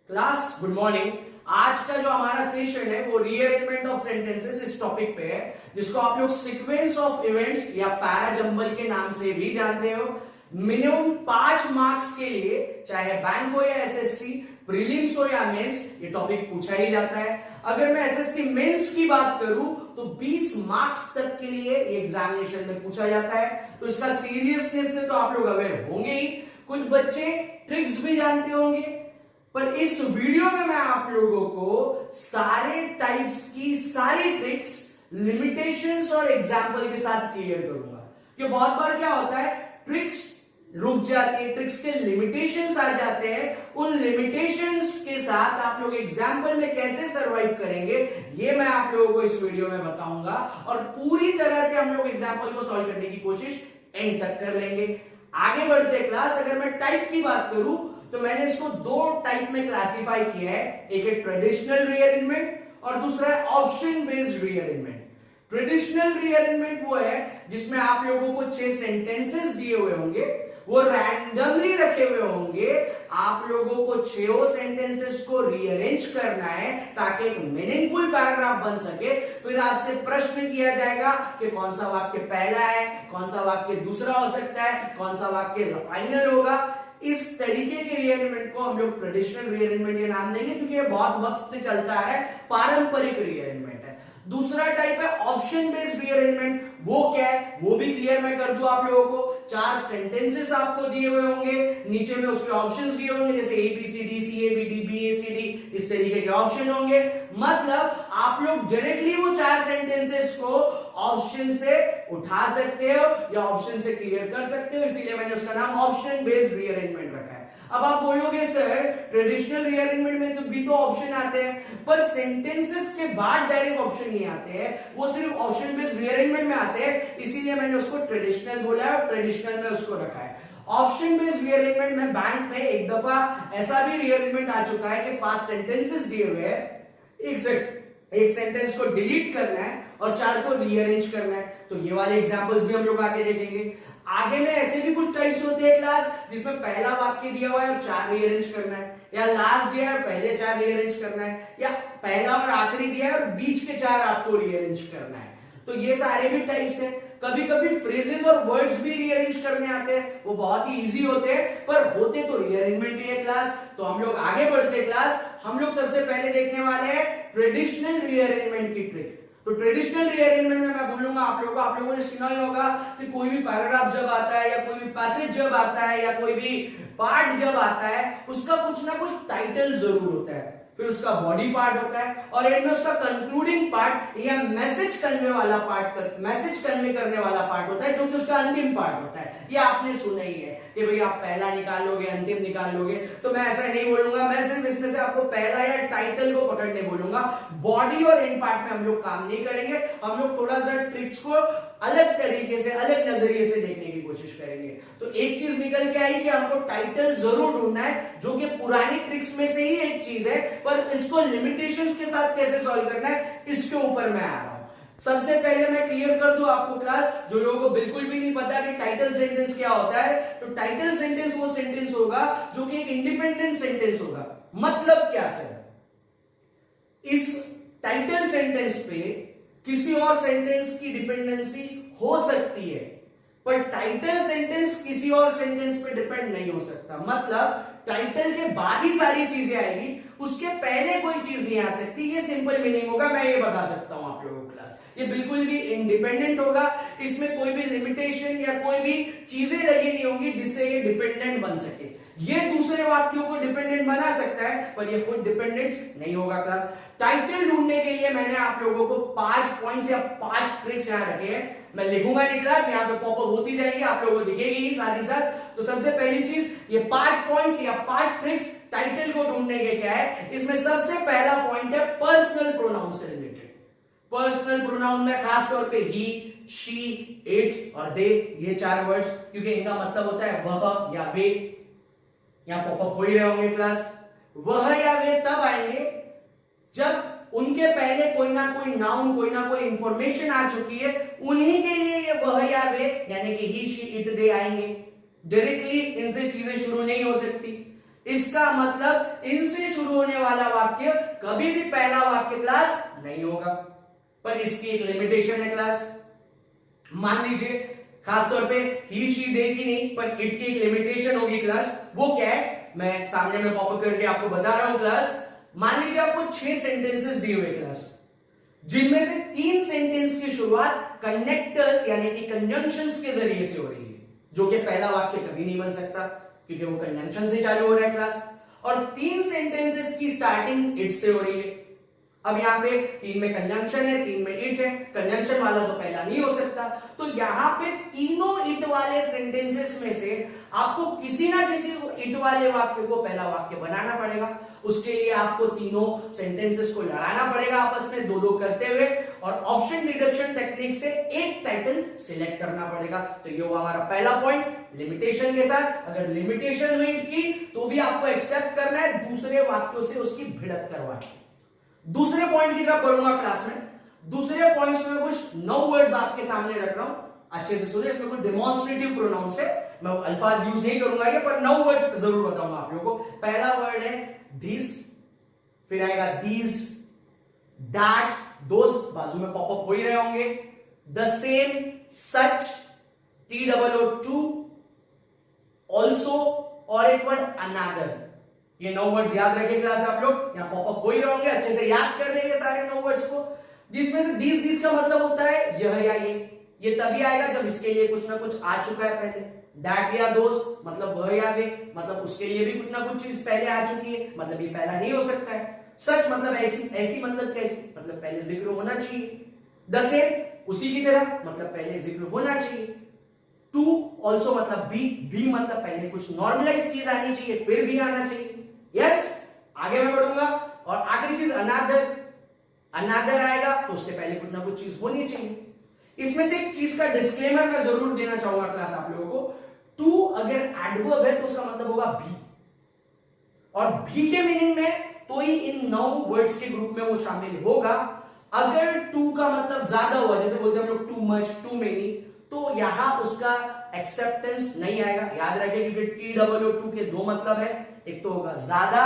Class good morning. आज का जो हमारा सेशन है वो रीअरेंजमेंट ऑफ सेंटेंसेस इस टॉपिक पे है, जिसको आप लोग सीक्वेंस ऑफ इवेंट्स या पैराजंबल के नाम से भी जानते हो। मिनिमम 5 मार्क्स के लिए, चाहे बैंक हो या एसएससी, प्रीलिम्स हो या मेंस, ये टॉपिक पूछा ही जाता है। अगर मैं एसएससी मेंस की बात करूं तो 20 मार्क्स तक के लिए ये एग्जामिनेशन में पूछा जाता है। तो इसका सीरियसनेस से तो आप लोग अवेयर होंगे ही। कुछ बच्चे ट्रिक्स भी जानते होंगे, पर इस वीडियो में मैं आप लोगों को सारे टाइप्स की सारी ट्रिक्स, लिमिटेशंस और एग्जाम्पल के साथ क्लियर करूंगा। कि बहुत बार क्या होता है, ट्रिक्स रुक जाती है, ट्रिक्स के लिमिटेशंस आ जाते हैं। उन लिमिटेशंस के साथ आप लोग एग्जाम्पल में कैसे सरवाइव करेंगे, ये मैं आप लोगों को इस वीडियो में बताऊंगा। और पूरी तरह से हम लोग एग्जाम्पल को सॉल्व करने की कोशिश एंड तक कर लेंगे। आगे बढ़ते क्लास, अगर मैं टाइप की बात करूं तो मैंने इसको 2 टाइप में क्लासिफाई किया है। एक है ट्रेडिशनल रीअरेंजमेंट और दूसरा है option based rearrangement. Traditional rearrangement वो है जिसमें आप लोगों को 6 सेंटेंसेस दिए हुए होंगे, वो रैंडमली रखे हुए होंगे। आप लोगों को 6 सेंटेंसेस को रीअरेंज करना है ताकि एक मीनिंगफुल पैराग्राफ बन सके। फिर आपसे प्रश्न किया जाएगा कि कौन सा वाक्य पहला है, कौन सा वाक्य दूसरा हो सकता है, कौन सा वाक्य फाइनल होगा। इस तरीके के रीअरेंजमेंट को हम लोग ट्रेडिशनल रीअरेंजमेंट के नाम देंगे, क्योंकि ये बहुत वक्त से चलता है, पारंपरिक रीअरेंजमेंट है। दूसरा टाइप है ऑप्शन बेस्ड रीअरेंजमेंट। वो क्या है वो भी क्लियर मैं कर दूं आप लोगों को। 4 सेंटेंसेस आपको दिए हुए होंगे, नीचे में उसके ऑप्शंस दिए होंगे, जैसे A B C D, C A B D, B A C D, इस तरीके के ऑप्शन होंगे। मतलब आप लोग डायरेक्टली वो 4 सेंटेंसेस को ऑप्शन से उठा सकते हो या ऑप्शन से क्लियर कर सकते हो, इसीलिए मैंने उसका नाम ऑप्शन बेस्ड रीअरेंजमेंट रखा है। अब आप बोलोगे सर ट्रेडिशनल रीअरेंजमेंट में तो भी तो ऑप्शन आते हैं, पर सेंटेंसेस के बाद डायरेक्ट ऑप्शन नहीं आते हैं, वो सिर्फ ऑप्शन बेस्ड रीअरेंजमेंट में आते हैं, इसीलिए मैंने उसको ट्रेडिशनल बोला है और ट्रेडिशनल में उसको रखा है। ऑप्शन बेस्ड रीअरेंजमेंट में बैंक में एक दफा ऐसा भी रीअरेंजमेंट आ चुका है कि 5 सेंटेंसेस दिए हुए हैं, एक सेंटेंस को डिलीट करना है और 4 को रीअरेंज करना है। तो ये वाले एग्जांपल्स भी हम लोग आगे देखेंगे। आगे में ऐसे भी कुछ टाइप्स होते हैं क्लास, जिसमें पहला वाक्य दिया हुआ है और 4 रीअरेंज करना है, या लास्ट दिया है और पहले 4 रीअरेंज करना है, या पहला और आखिरी दिया है और बीच के 4 आपको रीअरेंज करना है। तो ये सारे भी टाइप्स हैं। कभी कभी फ्रेजेस और वर्ड्स भी रीअरेंज करने आते हैं, वो बहुत ही इजी होते हैं, पर होते तो रीअरेंजमेंट ही है क्लास। तो हम लोग आगे बढ़ते क्लास, हम लोग सबसे पहले देखने वाले हैं ट्रेडिशनल रीअरेंजमेंट की ट्रिक। तो ट्रेडिशनल रीअरेंजमेंट में मैं बोलूंगा आप लोगों ने सुना ही होगा कि कोई भी पैराग्राफ जब आता है या कोई भी पैसेज जब आता है या कोई भी पार्ट जब आता है, उसका कुछ ना कुछ टाइटल जरूर होता है, फिर उसका बॉडी पार्ट होता है और एंड में उसका कंक्लूडिंग पार्ट या मैसेज कन्वे वाला पार्ट, मैसेज कन्वे करने वाला पार्ट होता है, जो कि उसका अंतिम पार्ट होता है। ये आपने सुना ही है कि भाई आप पहला निकाल लोगे, अंतिम निकाल लोगे। तो मैं ऐसा नहीं बोलूंगा, मैं सिर्फ इसमें से आपको पहला या टाइटल को पकड़ने बोलूंगा। बॉडी और एंड पार्ट में हम लोग काम नहीं करेंगे, हम लोग थोड़ा सा ट्रिक्स को अलग तरीके से, अलग नजरिए से देखने की कोशिश करेंगे। तो एक चीज निकल के आई कि हमको टाइटल जरूर ढूंढना है, जो कि पुरानी ट्रिक्स में से ही एक चीज है, पर इसको लिमिटेशंस के साथ कैसे सॉल्व करना है, इसके ऊपर मैं आ रहा हूं। सबसे पहले मैं क्लियर कर दूं आपको क्लास, जो लोगों को बिल्कुल भी नहीं पता कि टाइटल सेंटेंस क्या होता है। तो टाइटल सेंटेंस वो सेंटेंस होगा जो कि एक इंडिपेंडेंट सेंटेंस होगा। मतलब क्या सर, इस टाइटल सेंटेंस पे किसी और सेंटेंस की डिपेंडेंसी हो सकती है, पर टाइटल सेंटेंस किसी और सेंटेंस पे डिपेंड नहीं हो सकता। मतलब टाइटल के बाद ही सारी चीजें आएगी, उसके पहले कोई चीज नहीं आ सकती। ये सिंपल मीनिंग होगा, मैं ये बता सकता हूं आप लोगों को क्लास। ये बिल्कुल भी इंडिपेंडेंट होगा, इसमें कोई भी लिमिटेशन या कोई भी चीजें लगी नहीं होंगी जिससे ये डिपेंडेंट बन सके। ये दूसरे वाक्यों को डिपेंडेंट बना सकता है, पर ये खुद डिपेंडेंट नहीं होगा क्लास। टाइटल ढूंढने के लिए मैंने आप लोगों को 5 पॉइंट्स या 5 ट्रिक्स यहां रखे हैं। मैं लिखूंगा नहीं क्लास, यहां पे पॉपअप होती जाएगी, आप लोगों को दिखेगी ही साथ ही साथ। तो सबसे पहली चीज, ये 5 पॉइंट्स या 5 ट्रिक्स टाइटल को ढूंढने के क्या है। इसमें सबसे पहला पॉइंट है पर्सनल प्रोनाउन से रिलेटेड। पर्सनल प्रोनाउन में खास तौर पे ही, शी, इट और दे, ये 4 वर्ड्स, क्योंकि इनका मतलब होता है वह या वे। यहां पॉपअप हो ही रहे होंगे क्लास। वह या वे तब आएंगे जब उनके पहले कोई ना कोई नाउन, कोई ना कोई इंफॉर्मेशन आ चुकी है, उन्हीं के लिए ये वह या वे यानी कि ही, शी, इट, दे आएंगे। डायरेक्टली इनसे चीजें शुरू नहीं हो सकती। इसका मतलब इनसे शुरू होने वाला वाक्य कभी भी पहला वाक्य क्लास नहीं होगा, पर इसकी एक लिमिटेशन है क्लास। मान लीजिए खासतौर पे ही शी दे की नहीं, पर इट की एक लिमिटेशन होगी क्लास। वो क्या है, मैं सामने में पॉपअप करके आपको बता रहा हूं क्लास। मान लीजिए आपको 6 सेंटेंसेस दिए हुए क्लास, जिनमें से 3 सेंटेंस की शुरुआत कनेक्टर्स यानी कि कंजंक्शंस के जरिए से हो रही है, जो कि पहला वाक्य कभी नहीं बन सकता क्योंकि वो कंजंक्शन से चालू हो रहा है क्लास। और 3 सेंटेंसेस की स्टार्टिंग इट से हो रही है। अब यहां पे 3 में कंजंक्शन है, 3 में इट है, कंजंक्शन वाला तो पहला नहीं हो सकता। तो यहां पे तीनों इट वाले सेंटेंसेस में से आपको किसी ना किसी इट वाले वाक्य को पहला वाक्य बनाना पड़ेगा। उसके लिए आपको तीनों सेंटेंसेस को लड़ाना पड़ेगा आपस में, दो दो करते हुए, और ऑप्शन डिडक्शन टेक्निक से एक टाइटल सिलेक्ट करना पड़ेगा। तो ये हुआ हमारा पहला पॉइंट, लिमिटेशन के साथ। अगर लिमिटेशन हुई की तो भी आपको एक्सेप्ट करना है, दूसरे वाक्यों से उसकी भिड़त करवानी। दूसरे पॉइंट की तरफ बढ़ूंगा क्लास में। दूसरे पॉइंट्स में कुछ 9 वर्ड्स आपके सामने रख रहा हूं, अच्छे से सुनिए। इसमें कुछ डेमोन्स्ट्रेटिव प्रोनाउंस है, मैं अल्फाज यूज नहीं करूंगा ये, पर 9 वर्ड्स जरूर बताऊंगा आप लोगों को। पहला वर्ड है दिस, फिर आएगा दीज, दैट, दोस्त बाजू में पॉपअप हो ही रहे होंगे, the same, such, TOO, also, और एक वर्ड अनदर। ये 9 वर्ड्स याद रखिए क्लास आप लोग, यहां पॉपअप हो ही रहे होंगे, अच्छे से याद कर लेंगे सारे 9 वर्ड्स को। जिसमें से दिस का मतलब होता है यह या ये तभी आएगा जब इसके लिए कुछ ना कुछ आ चुका है पहले। दैट या दोस्त मतलब वह या वे, मतलब उसके लिए भी कुछ ना कुछ चीज पहले आ चुकी है, मतलब ये पहला नहीं हो सकता है। सच मतलब ऐसी मतलब कैसी, मतलब पहले जिक्र होना चाहिए। द सेम उसी की तरह, मतलब पहले जिक्र होना चाहिए। टू ऑल्सो मतलब भी मतलब पहले कुछ नॉर्मलाइज चीज आनी चाहिए, फिर भी आना चाहिए। यस, आगे मैं बढ़ूंगा। और आखिरी चीज अनदर आएगा तो उसके पहले कुछ ना कुछ चीज होनी चाहिए। इसमें से एक चीज का डिस्क्लेमर मैं जरूर देना चाहूंगा क्लास आप लोगों को। टू अगर एडवर्ब है तो उसका मतलब होगा भी, और भी के मीनिंग में तो ही इन 9 वर्ड्स के ग्रुप में वो शामिल होगा। अगर टू का मतलब ज्यादा हुआ, जैसे बोलते हैं हम लोग टू मच, टू मेनी, तो यहां उसका एक्सेप्टेंस नहीं आएगा। याद रखिए क्योंकि TOO के 2 मतलब है, एक तो होगा ज्यादा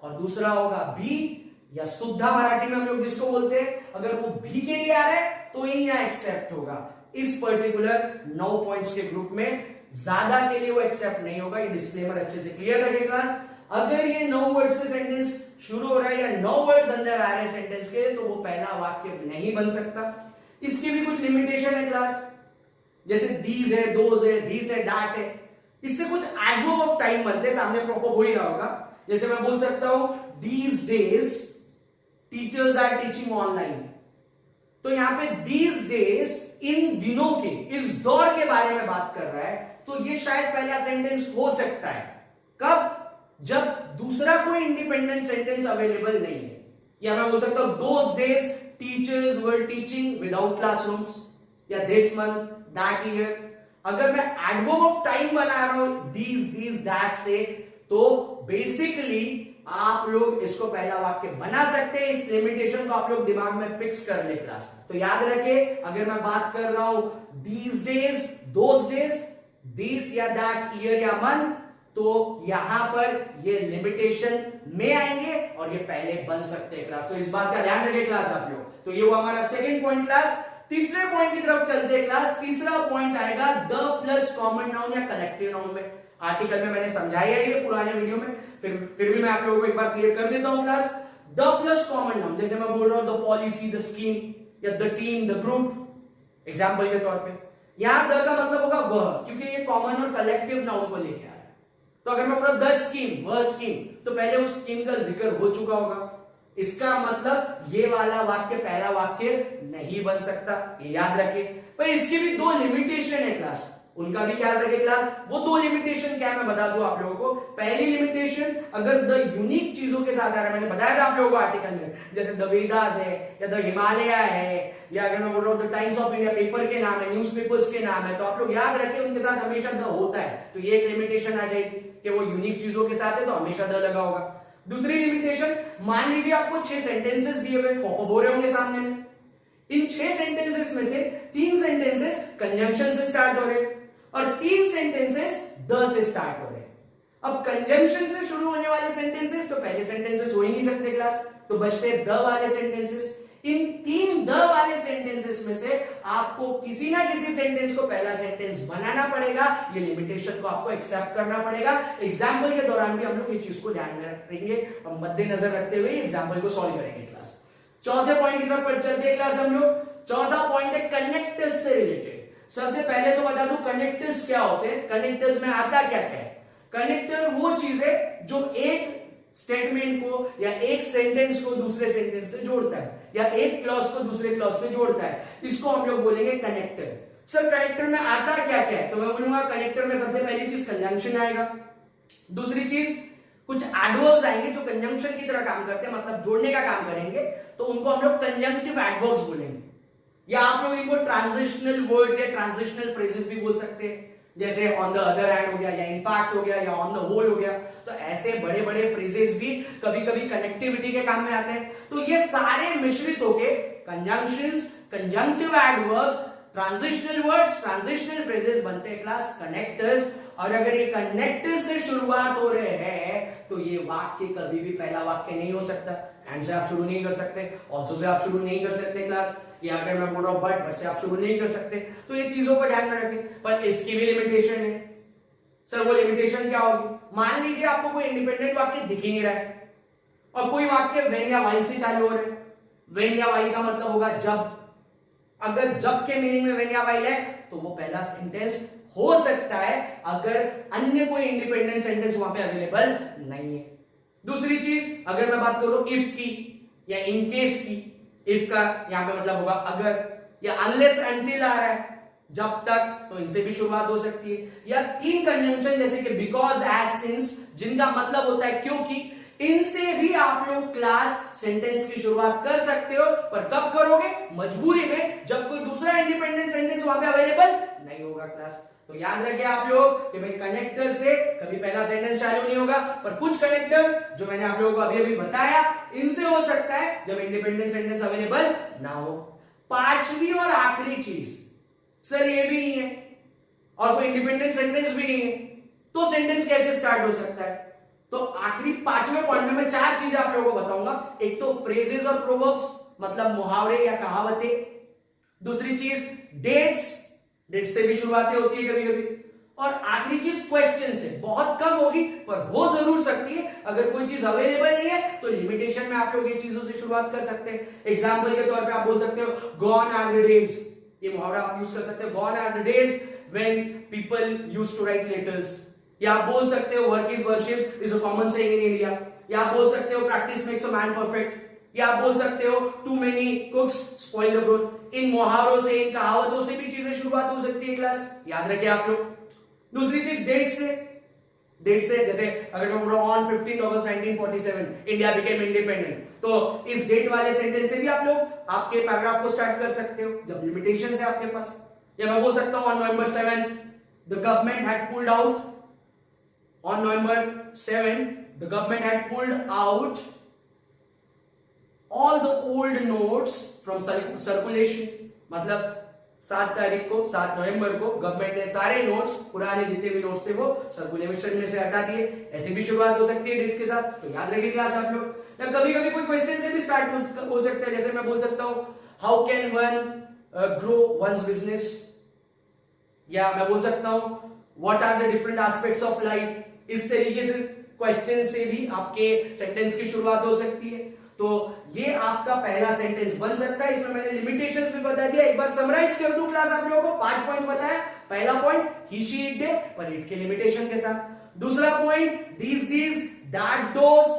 और दूसरा होगा भी, या शुद्ध मराठी में हम लोग जिसको बोलते हैं, अगर वो भी के लिए आ रहा है तो ही यहां एक्सेप्ट होगा। इस पर्टिकुलर 9 पॉइंट्स के ग्रुप में ज्यादा के लिए वो एक्सेप्ट नहीं होगा। ये डिस्क्लेमर अच्छे से क्लियर रखे क्लास। अगर ये 9 वर्ड से सेंटेंस शुरू हो रहा है या 9 वर्ड्स अंदर आ रहे हैं सेंटेंस के, तो वो पहला वाक्य नहीं बन सकता। इसकी भी कुछ लिमिटेशन है क्लास, जैसे दीज है, दोज है, दीज है, दैट है। इससे कुछ एडवर्ब ऑफ टाइम बनते हैं, सामने प्रॉपर हो ही रहा होगा। जैसे मैं बोल सकता हूं these days teachers are teaching online, तो यहां पे दीज डेज इन दिनों के, इस दौर के बारे में बात कर रहा है, तो ये शायद पहला सेंटेंस हो सकता है। कब? जब दूसरा कोई इंडिपेंडेंट सेंटेंस अवेलेबल नहीं है। या मैं बोल सकता हूं those days teachers were teaching without classrooms, या दिस मंथ, दैट ईयर। अगर मैं एडवर्ब ऑफ टाइम बना रहा हूं दीज दैट से, तो बेसिकली आप लोग इसको पहला वाक्य बना सकते हैं। इस लिमिटेशन को आप लोग दिमाग में फिक्स कर ले क्लास। तो याद रखिए, अगर मैं बात कर रहा हूं these days, those days, this या दैट ईयर या मंथ, तो यहां पर ये लिमिटेशन में आएंगे और ये पहले बन सकते हैं क्लास। तो इस बात का ध्यान रखिए क्लास आप लोग। तो ये हुआ हमारा सेकंड पॉइंट क्लास। तीसरे पॉइंट की तरफ चलते हैं क्लास। तीसरा पॉइंट आएगा द प्लस कॉमन नाउन या कलेक्टिव नाउन में। आर्टिकल में मैंने समझाया है ये पुराने वीडियो में, फिर भी मैं आप लोगों को एक बार क्लियर कर देता हूं class. The plus common noun, जैसे मैं बोल रहा हूं द पॉलिसी, द स्कीम, या the team, the group, example के तौर पे। यहां द का मतलब होगा वह, क्योंकि ये कॉमन और कलेक्टिव नाउन को लेके आ रहा है। तो अगर मैं बोल रहा हूं द स्कीम, वह स्कीम, तो पहले उस स्कीम का जिक्र हो चुका होगा। इसका मतलब ये वाला वाक्य पहला वाक्य नहीं बन सकता, ये याद रखिए। पर इसकी भी 2 लिमिटेशन है क्लास, उनका भी ख्याल रखिए क्लास। वो 2 लिमिटेशन क्या है मैं बता दूं आप लोगों को। पहली लिमिटेशन, अगर द यूनिक चीजों के साथ आ रहा है, मैंने बताया था आप लोगों को आर्टिकल में, जैसे द वेदास है या द हिमालय है, या अगर मैं बोल रहा हूं the times of India paper के नाम है, न्यूज़पेपर्स के नाम है, तो आप लोग याद रखिए उनके साथ हमेशा द होता है। तो ये एक लिमिटेशन आ जाएगी कि वो यूनिक चीजों के साथ है तो हमेशा द लगा होगा। दूसरी लिमिटेशन, मान लीजिए आपको 6 सेंटेंसेस दिए हुए, पॉपअप हो रहे होंगे सामने में। इन 6 सेंटेंसेस में से 3 सेंटेंसेस कंजंक्शन से स्टार्ट हो रहे और 3 सेंटेंसेस द से स्टार्ट हो रहे। अब कंजंक्शन से शुरू होने वाले सेंटेंसेस तो पहले सेंटेंसेस हो ही नहीं सकते क्लास, तो बचते द वाले सेंटेंसेस। इन 3 द वाले सेंटेंसेस में से आपको किसी ना किसी सेंटेंस को पहला सेंटेंस बनाना पड़ेगा, ये लिमिटेशन को आपको एक्सेप्ट करना पड़ेगा। एग्जाम्पल के दौरान भी हम लोग ये चीज को ध्यान में रखेंगे और मद्देनजर रखते हुए एग्जाम्पल को सॉल्व करेंगे क्लास। चौथे पॉइंट की तरफ चलते हैं क्लास हम लोग। चौथा पॉइंट है कनेक्टर्स से रिलेटेड। सबसे पहले तो बता दूं कनेक्टर्स क्या होते हैं, कनेक्टर्स में आता क्या क्या है। कनेक्टर वो चीज है जो एक स्टेटमेंट को या एक सेंटेंस को दूसरे सेंटेंस से जोड़ता है या एक क्लॉज को दूसरे क्लॉज से जोड़ता है, इसको हम लोग बोलेंगे कनेक्टर। सर कनेक्टर में आता क्या क्या है, तो मैं बोलूंगा कनेक्टर में सबसे पहली चीज कंजंक्शन आएगा। दूसरी चीज कुछ एडवर्ब्स आएंगे जो कंजंक्शन की तरह काम करते हैं, मतलब जोड़ने का काम करेंगे, तो उनको हम लोग कंजंक्टिव एडवर्ब्स बोलेंगे। या आप लोग इनको ट्रांजिशनल वर्ड्स या ट्रांजिशनल फ्रेजेस भी बोल सकते हैं, जैसे ऑन द अदर हैंड हो गया या इनफैक्ट हो गया या ऑन द होल हो गया। तो ऐसे बड़े बड़े फ्रेजेस भी कभी कभी कनेक्टिविटी के काम में आते हैं। तो ये सारे मिश्रित होके conjunctions, conjunctive adverbs, transitional words, transitional phrases बनते हैं क्लास कनेक्टर्स। और अगर ये कनेक्टर से शुरुआत हो रहे हैं तो ये वाक्य कभी भी पहला वाक्य नहीं हो सकता। एंड से आप शुरू नहीं कर सकते, ऑल्सो से आप शुरू नहीं कर सकते क्लास, या अगर मैं बोल रहा हूं बट से आप शुरू नहीं कर सकते। तो ये चीजों को ध्यान में रखें। पर इसकी भी लिमिटेशन है। सर वो लिमिटेशन क्या होगी, मान लीजिए आपको कोई इंडिपेंडेंट वाक्य दिख ही नहीं रहा है और कोई वाक्य व्हेन या व्हाइल से चालू हो रहा है। व्हेन या व्हाइल का मतलब होगा जब। अगर जब के मीनिंग में व्हेन या व्हाइल है तो वो पहला सेंटेंस हो सकता है अगर अन्य कोई इंडिपेंडेंट सेंटेंस वहां पे अवेलेबल नहीं है। दूसरी चीज अगर मैं बात करूं इफ की या इन केस की, इफ का यहां पे मतलब होगा अगर, या अनलेस अनटिल आ रहा है जब तक, तो इनसे भी शुरुआत हो सकती है। या 3 कंजंक्शन जैसे कि बिकॉज, एज, सिंस, जिनका मतलब होता है क्योंकि, इनसे भी आप लोग क्लास सेंटेंस की शुरुआत कर सकते हो। पर कब करोगे, मजबूरी में, जब कोई दूसरा इंडिपेंडेंट सेंटेंस वहां पे अवेलेबल नहीं होगा क्लास। तो याद रखिए आप लोग कि भाई कनेक्टर से कभी पहला सेंटेंस चालू नहीं होगा। पर कुछ कनेक्टर जो मैंने आप लोगों को अभी अभी बताया, इनसे हो सकता है जब इंडिपेंडेंट सेंटेंस अवेलेबल ना हो। पांचवी और आखिरी चीज, सर ये भी नहीं है और कोई इंडिपेंडेंट सेंटेंस भी नहीं है, तो सेंटेंस कैसे स्टार्ट हो सकता है। तो आखिरी 5वें पॉइंट में मैं 4 चीजें आप लोगों को बताऊंगा। एक तो फ्रेजेस और प्रोवर्ब्स, मतलब मुहावरे या कहावतें। दूसरी चीज डेट्स, डेट्स से भी शुरुआतें होती है कभी कभी। और आखिरी चीज क्वेश्चन से, बहुत कम होगी पर हो जरूर सकती है। अगर कोई चीज अवेलेबल नहीं है तो लिमिटेशन में आप लोग ये चीजों से शुरुआत कर सकते हैं। एग्जाम्पल के तौर पे आप बोल सकते हो गॉन आर द डेज, ये मुहावरा आप यूज कर सकते हो, gone are the days when people used to write letters. या आप बोल सकते हो work is worship is a common saying in India. या आप बोल सकते हो practice makes a man perfect. या आप बोल सकते हो too many cooks spoil the broth. इन मुहावरों से, इन कहावतों से भी चीजें शुरुआत हो सकती है क्लास, याद रखिए आप लोग। दूसरी चीज डेट से, डेट से जैसे अगर मैं बोल रहा हूं on 15 August 1947 India became independent, तो इस डेट वाले सेंटेंस से भी आप लोग आपके पैराग्राफ को स्टार्ट कर सकते हो जब लिमिटेशन है आपके पास। या मैं बोल सकता हूं on November 7 the government had pulled out, on November 7 the government had pulled out all the old notes from circulation. मतलब 7 तारीख को, 7 नवंबर को गवर्नमेंट ने सारे नोट्स, पुराने जितने भी नोट्स थे वो सर्कुलेशन में से हटा दिए। ऐसी भी शुरुआत हो सकती है डेट के साथ, तो याद रखिए क्लास आप लोग। या कभी कभी कोई क्वेश्चन से भी स्टार्ट हो सकता है, जैसे मैं बोल सकता हूं how can one grow one's business. या मैं बोल सकता हूं what are the different aspects of life. इस तरीके से क्वेश्चन से भी आपके सेंटेंस की शुरुआत हो सकती है। तो ये आपका पहला सेंटेंस बन सकता है। इसमें मैंने लिमिटेशंस भी बता दिया। एक बार समराइज कर दूं क्लास आप लोगों को, 5 पॉइंट्स बताया। पहला point he she it day, पर इट के लिमिटेशन के साथ। दूसरा point these that those,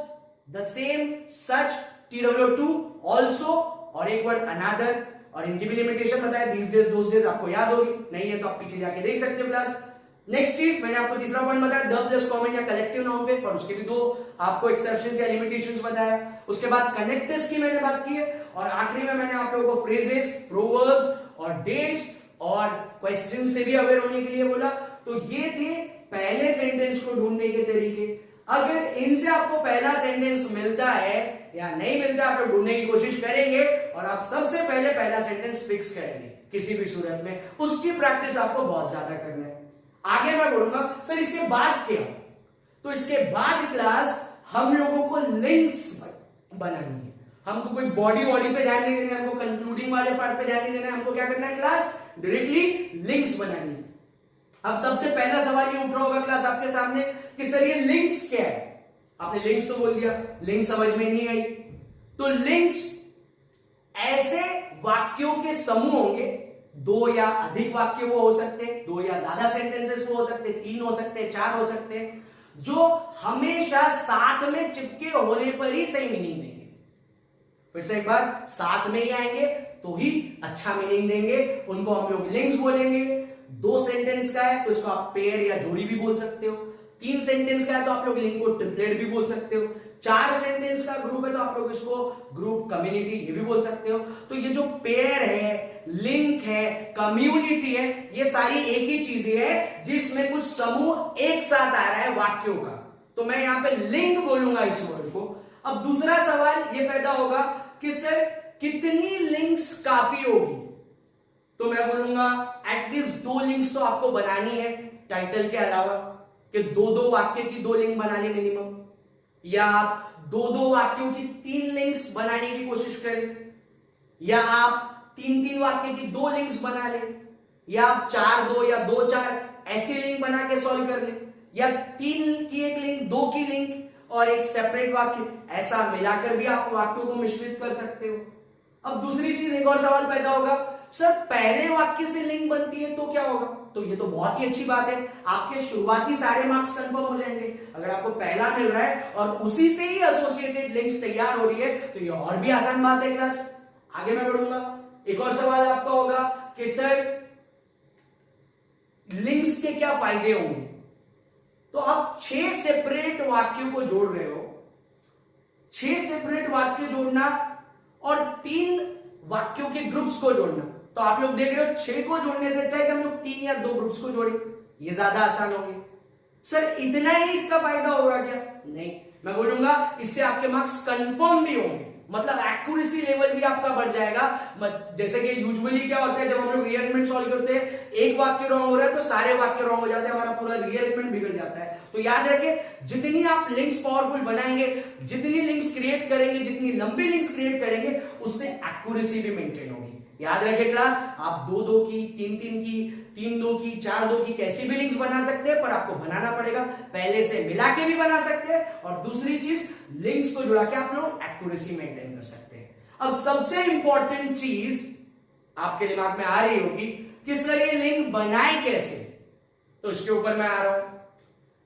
the same, such, TW2, also, और एक वर्ड अनदर, और इनकी भी लिमिटेशन बताया। दीज डेज, दोस डेज आपको याद होगी, नहीं है तो आप पीछे जाके देख सकते हो क्लास। नेक्स्ट चीज मैंने आपको तीसरा पॉइंट बताया द प्लस कॉमन या कलेक्टिव नाउन पे, पर उसके भी 2 आपको एक्सेप्शंस या लिमिटेशंस बताया। उसके बाद कनेक्टर्स की मैंने बात की है, और आखिरी में मैंने आप लोगों को फ्रेजेस, प्रोवर्ब्स और डेट्स और क्वेश्चन से भी अवेयर होने के लिए बोला। तो ये थे पहले सेंटेंस को ढूंढने के तरीके। अगर इनसे आपको पहला सेंटेंस मिलता है या नहीं मिलता, आप लोग ढूंढने की कोशिश करेंगे और आप सबसे पहले पहला सेंटेंस फिक्स करेंगे किसी भी सूरत में। उसकी प्रैक्टिस आपको बहुत ज्यादा करना है। आगे मैं बोलूंगा सर इसके बाद क्या, तो इसके बाद क्लास हम लोगों को लिंक्स बनानी है। हमको कोई बॉडी पे ध्यान नहीं देना है, हमको कंक्लूडिंग वाले पार्ट पे ध्यान नहीं देना है, हमको क्या करना है क्लास, डायरेक्टली लिंक्स बनानी है। अब सबसे पहला सवाल ये उठ रहा होगा क्लास आपके सामने कि सर ये लिंक्स क्या है। आपने लिंक्स तो बोल दिया, लिंक समझ में नहीं आई। तो लिंक्स ऐसे वाक्यों के समूह होंगे, दो या अधिक वाक्य वो हो सकते हैं, दो या ज्यादा सेंटेंसेस वो हो सकते हैं, 3 हो सकते हैं, 4 हो सकते हैं, जो हमेशा साथ में चिपके होने पर ही सही मीनिंग देंगे। फिर से एक बार, साथ में ही आएंगे तो ही अच्छा मीनिंग देंगे, उनको हम लोग लिंक्स बोलेंगे। 2 सेंटेंस का है तो इसको आप पेयर या जोड़ी भी बोल सकते हो। 3 सेंटेंस का है तो आप लोग लिंक को ट्रिपलेट भी बोल सकते हो। 4 सेंटेंस का ग्रुप है तो आप लोग इसको ग्रुप कम्युनिटी ये भी बोल सकते हो। तो ये जो पेयर है, लिंक है, कम्युनिटी है, ये सारी एक ही चीजें है जिसमें कुछ समूह एक साथ आ रहा है वाक्यों का। तो मैं यहां पे लिंक बोलूंगा इस वर्ड को। अब दूसरा सवाल ये पैदा होगा कि सर कितनी लिंक्स काफी होगी। तो मैं बोलूंगा एटलीस्ट 2 लिंक्स तो आपको बनानी है टाइटल के अलावा, कि 2-2 वाक्य की 2 लिंक बना ले मिनिमम, या आप 2-2 वाक्यों की 3 लिंक्स बनाने की कोशिश करें, या आप 3-3 वाक्य की 2 लिंक्स बना ले, या आप 4-2 या 2-4 ऐसी लिंक बना के सॉल्व कर ले, या 3 की एक लिंक, 2 की लिंक और एक सेपरेट वाक्य, ऐसा मिलाकर भी आप वाक्यों को मिश्रित कर सकते हो। अब दूसरी चीज, एक और सवाल पैदा होगा, सर पहले वाक्य से लिंक बनती है तो क्या होगा। तो ये तो बहुत ही अच्छी बात है, आपके शुरुआती सारे मार्क्स कंफर्म हो जाएंगे। अगर आपको पहला मिल रहा है और उसी से ही एसोसिएटेड लिंक्स तैयार हो रही है तो ये और भी आसान बात है क्लास। आगे मैं बढ़ूंगा, एक और सवाल आपका होगा कि सर लिंक्स के क्या फायदे होंगे। तो आप 6 सेपरेट वाक्यों को जोड़ रहे हो, 6 सेपरेट वाक्य जोड़ना और 3 वाक्यों के ग्रुप्स को जोड़ना, तो आप लोग देख रहे हो 6 को जोड़ने से अच्छा है कि हम लोग 3 या 2 ग्रुप्स को जोड़े, ये ज्यादा आसान होंगे। सर इतना ही इसका फायदा होगा क्या? नहीं, मैं बोलूंगा इससे आपके मार्क्स कंफर्म भी होंगे, मतलब एक्यूरेसी लेवल भी आपका बढ़ जाएगा। जैसे कि यूजुअली क्या होता है, जब हम लोग रीअरेंजमेंट सॉल्व करते हैं, एक वाक्य रॉन्ग हो रहा है तो सारे वाक्य रॉन्ग हो जाते हैं, हमारा पूरा रीअरेंजमेंट बिगड़ जाता है। तो याद रखिए, जितनी आप लिंक्स पावरफुल बनाएंगे, जितनी लिंक्स क्रिएट करेंगे, जितनी लंबी लिंक्स क्रिएट करेंगे, उससे एक्यूरेसी भी मेंटेन होगी। याद रखिए क्लास, आप 2-2 की, 3-3 की, 3-2 की, 4-2 की कैसी भी लिंक्स बना सकते हैं, पर आपको बनाना पड़ेगा, पहले से मिला के भी बना सकते हैं, और दूसरी चीज लिंक्स को जुड़ा के आप लोग एक्यूरेसी मेंटेन कर सकते हैं। अब सबसे इंपॉर्टेंट चीज आपके दिमाग में आ रही होगी कि सर ये लिंक बनाए कैसे, तो इसके ऊपर मैं आ रहा हूं।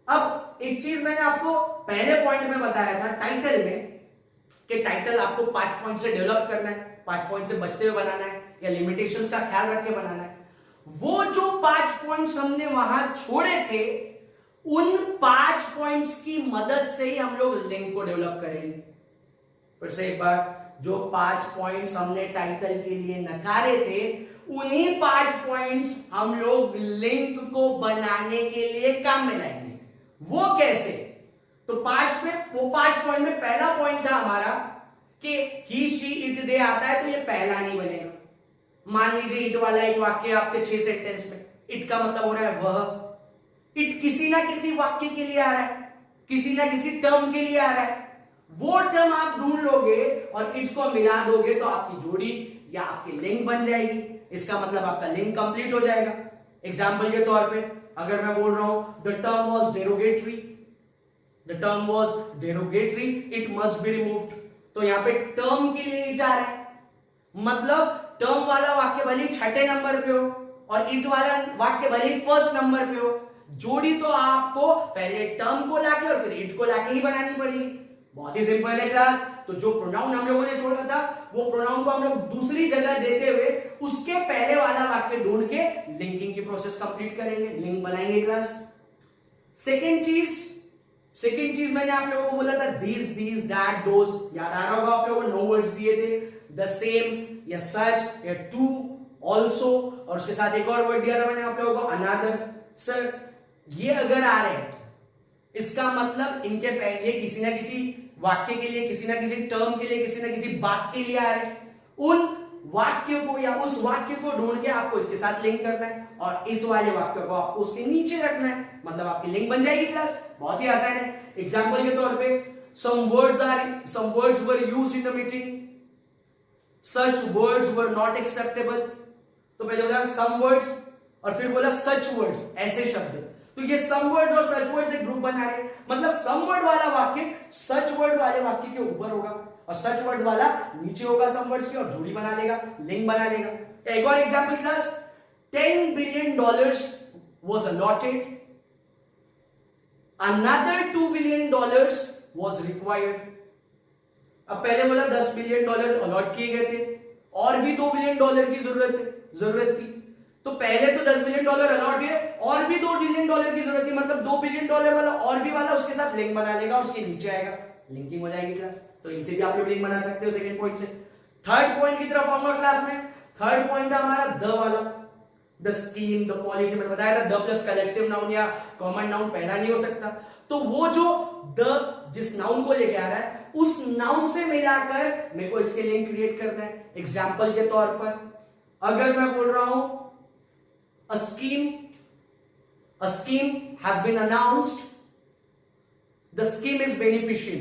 अब एक चीज मैंने आपको पहले पॉइंट में बताया था टाइटल में, कि टाइटल आपको 5 पॉइंट से डेवलप करना है, 5 पॉइंट से बचते हुए बनाना है, या लिमिटेशंस का ख्याल रख के बनाना है। वो जो 5 पॉइंट्स हमने वहां छोड़े थे, उन 5 पॉइंट्स की मदद से ही हम लोग लिंक को डेवलप करेंगे। फिर से एक बार, जो 5 पॉइंट्स हमने टाइटल के लिए नकारे थे, उन्हीं 5 पॉइंट्स हम लोग लिंक को बनाने के लिए काम में लाएंगे। वो कैसे? तो 5 पॉइंट में पहला पॉइंट था हमारा कि ही, शी, इट, दे आता है, तो ये पहला नहीं बनेगा। मान लीजिए इट वाला एक वाक्य आपके 6 सेंटेंस में, इट का मतलब हो रहा है वह। इट किसी ना किसी वाक्य के लिए आ रहा है, किसी ना किसी टर्म के लिए आ रहा है। वो टर्म आप ढूंढ लोगे और इट को मिला दोगे तो आपकी जोड़ी या आपकी लिंक बन जाएगी। इसका मतलब आपका लिंक कंप्लीट हो जाएगा। एग्जाम्पल के तौर पे अगर मैं बोल रहा हूं the term was derogatory, the term was derogatory, it must be removed, तो यहां पे टर्म के लिए इट आ रहा है, मतलब टर्म वाला वाक्य भले 6ठे नंबर पे हो और इट वाला वाक्य भले 1st नंबर पे हो, जोड़ी तो आपको पहले टर्म को लाके और फिर इट को लाके ही बनानी पड़ेगी। बहुत ही सिंपल है क्लास। तो जो प्रोनाउन हम लोगों ने छोड़ा था, वो प्रोनाउन को हम लोग दूसरी जगह देते हुए उसके पहले वाला वाक्य ढूंढ के लिंकिंग की प्रोसेस कंप्लीट करेंगे, लिंक बनाएंगे क्लास। सेकेंड चीज मैंने आप लोगों को बोला था दिस, दैट, दोज, याद आ रहा होगा आप लोगों को, 9 वर्ड्स दिए थे, द सेम या सच या टू, ऑल्सो, और उसके साथ एक और वर्ड दिया था मैंने आप लोगों को, अनदर। सर ये अगर आ रहे हैं, इसका मतलब इनके पहले किसी ना किसी वाक्य के लिए, किसी ना किसी टर्म के लिए, किसी ना किसी बात के लिए आ रहे हैं। उन वाक्य को या उस वाक्य को ढूंढ के आपको इसके साथ लिंक करना है और इस वाले वाक्य को आपको उसके नीचे रखना है, मतलब आपकी लिंक बन जाएगी क्लास। बहुत ही आसान है। एग्जांपल के तौर पे some words were used in the meeting, such words were not acceptable। तो पहले बोला some words और फिर बोला such words, ऐसे शब्द। तो ये some words और such words एक ग्रुप बना रहे हैं, मतलब some word वाला वाक्य such word वाले वाक्य के ऊपर होगा और such word वाला नीचे होगा some words के, और जोड़ी बना लेगा, लिंक बना लेगा। एक और example class, $10 billion was allotted, another $2 billion was required। अब पहले बोला $10 बिलियन अलॉट किए गए थे और भी $2 बिलियन की जरूरत थी। तो पहले तो $10 बिलियन अलॉट किए और भी $2 बिलियन की जरूरत थी, मतलब $2 बिलियन वाला और भी वाला उसके साथ लिंक बना लेगा, उसके नीचे आएगा, लिंकिंग हो जाएगी क्लास। तो इनसे भी आप लोग लिंक बना सकते हो सेकंड पॉइंट से। थर्ड पॉइंट की तरफ आऊंगा क्लास में। थर्ड पॉइंट था हमारा द वाला, द स्कीम, द पॉलिसी। मैंने बताया था द प्लस कलेक्टिव नाउन या कॉमन नाउन पहला नहीं हो सकता। तो वो जो द जिस नाउन को लेके आ रहा है उस नाउन से मिलाकर मेरे को इसके लिंक क्रिएट करना है। एग्जाम्पल के तौर पर अगर मैं बोल रहा हूं a scheme has been announced, the scheme is beneficial,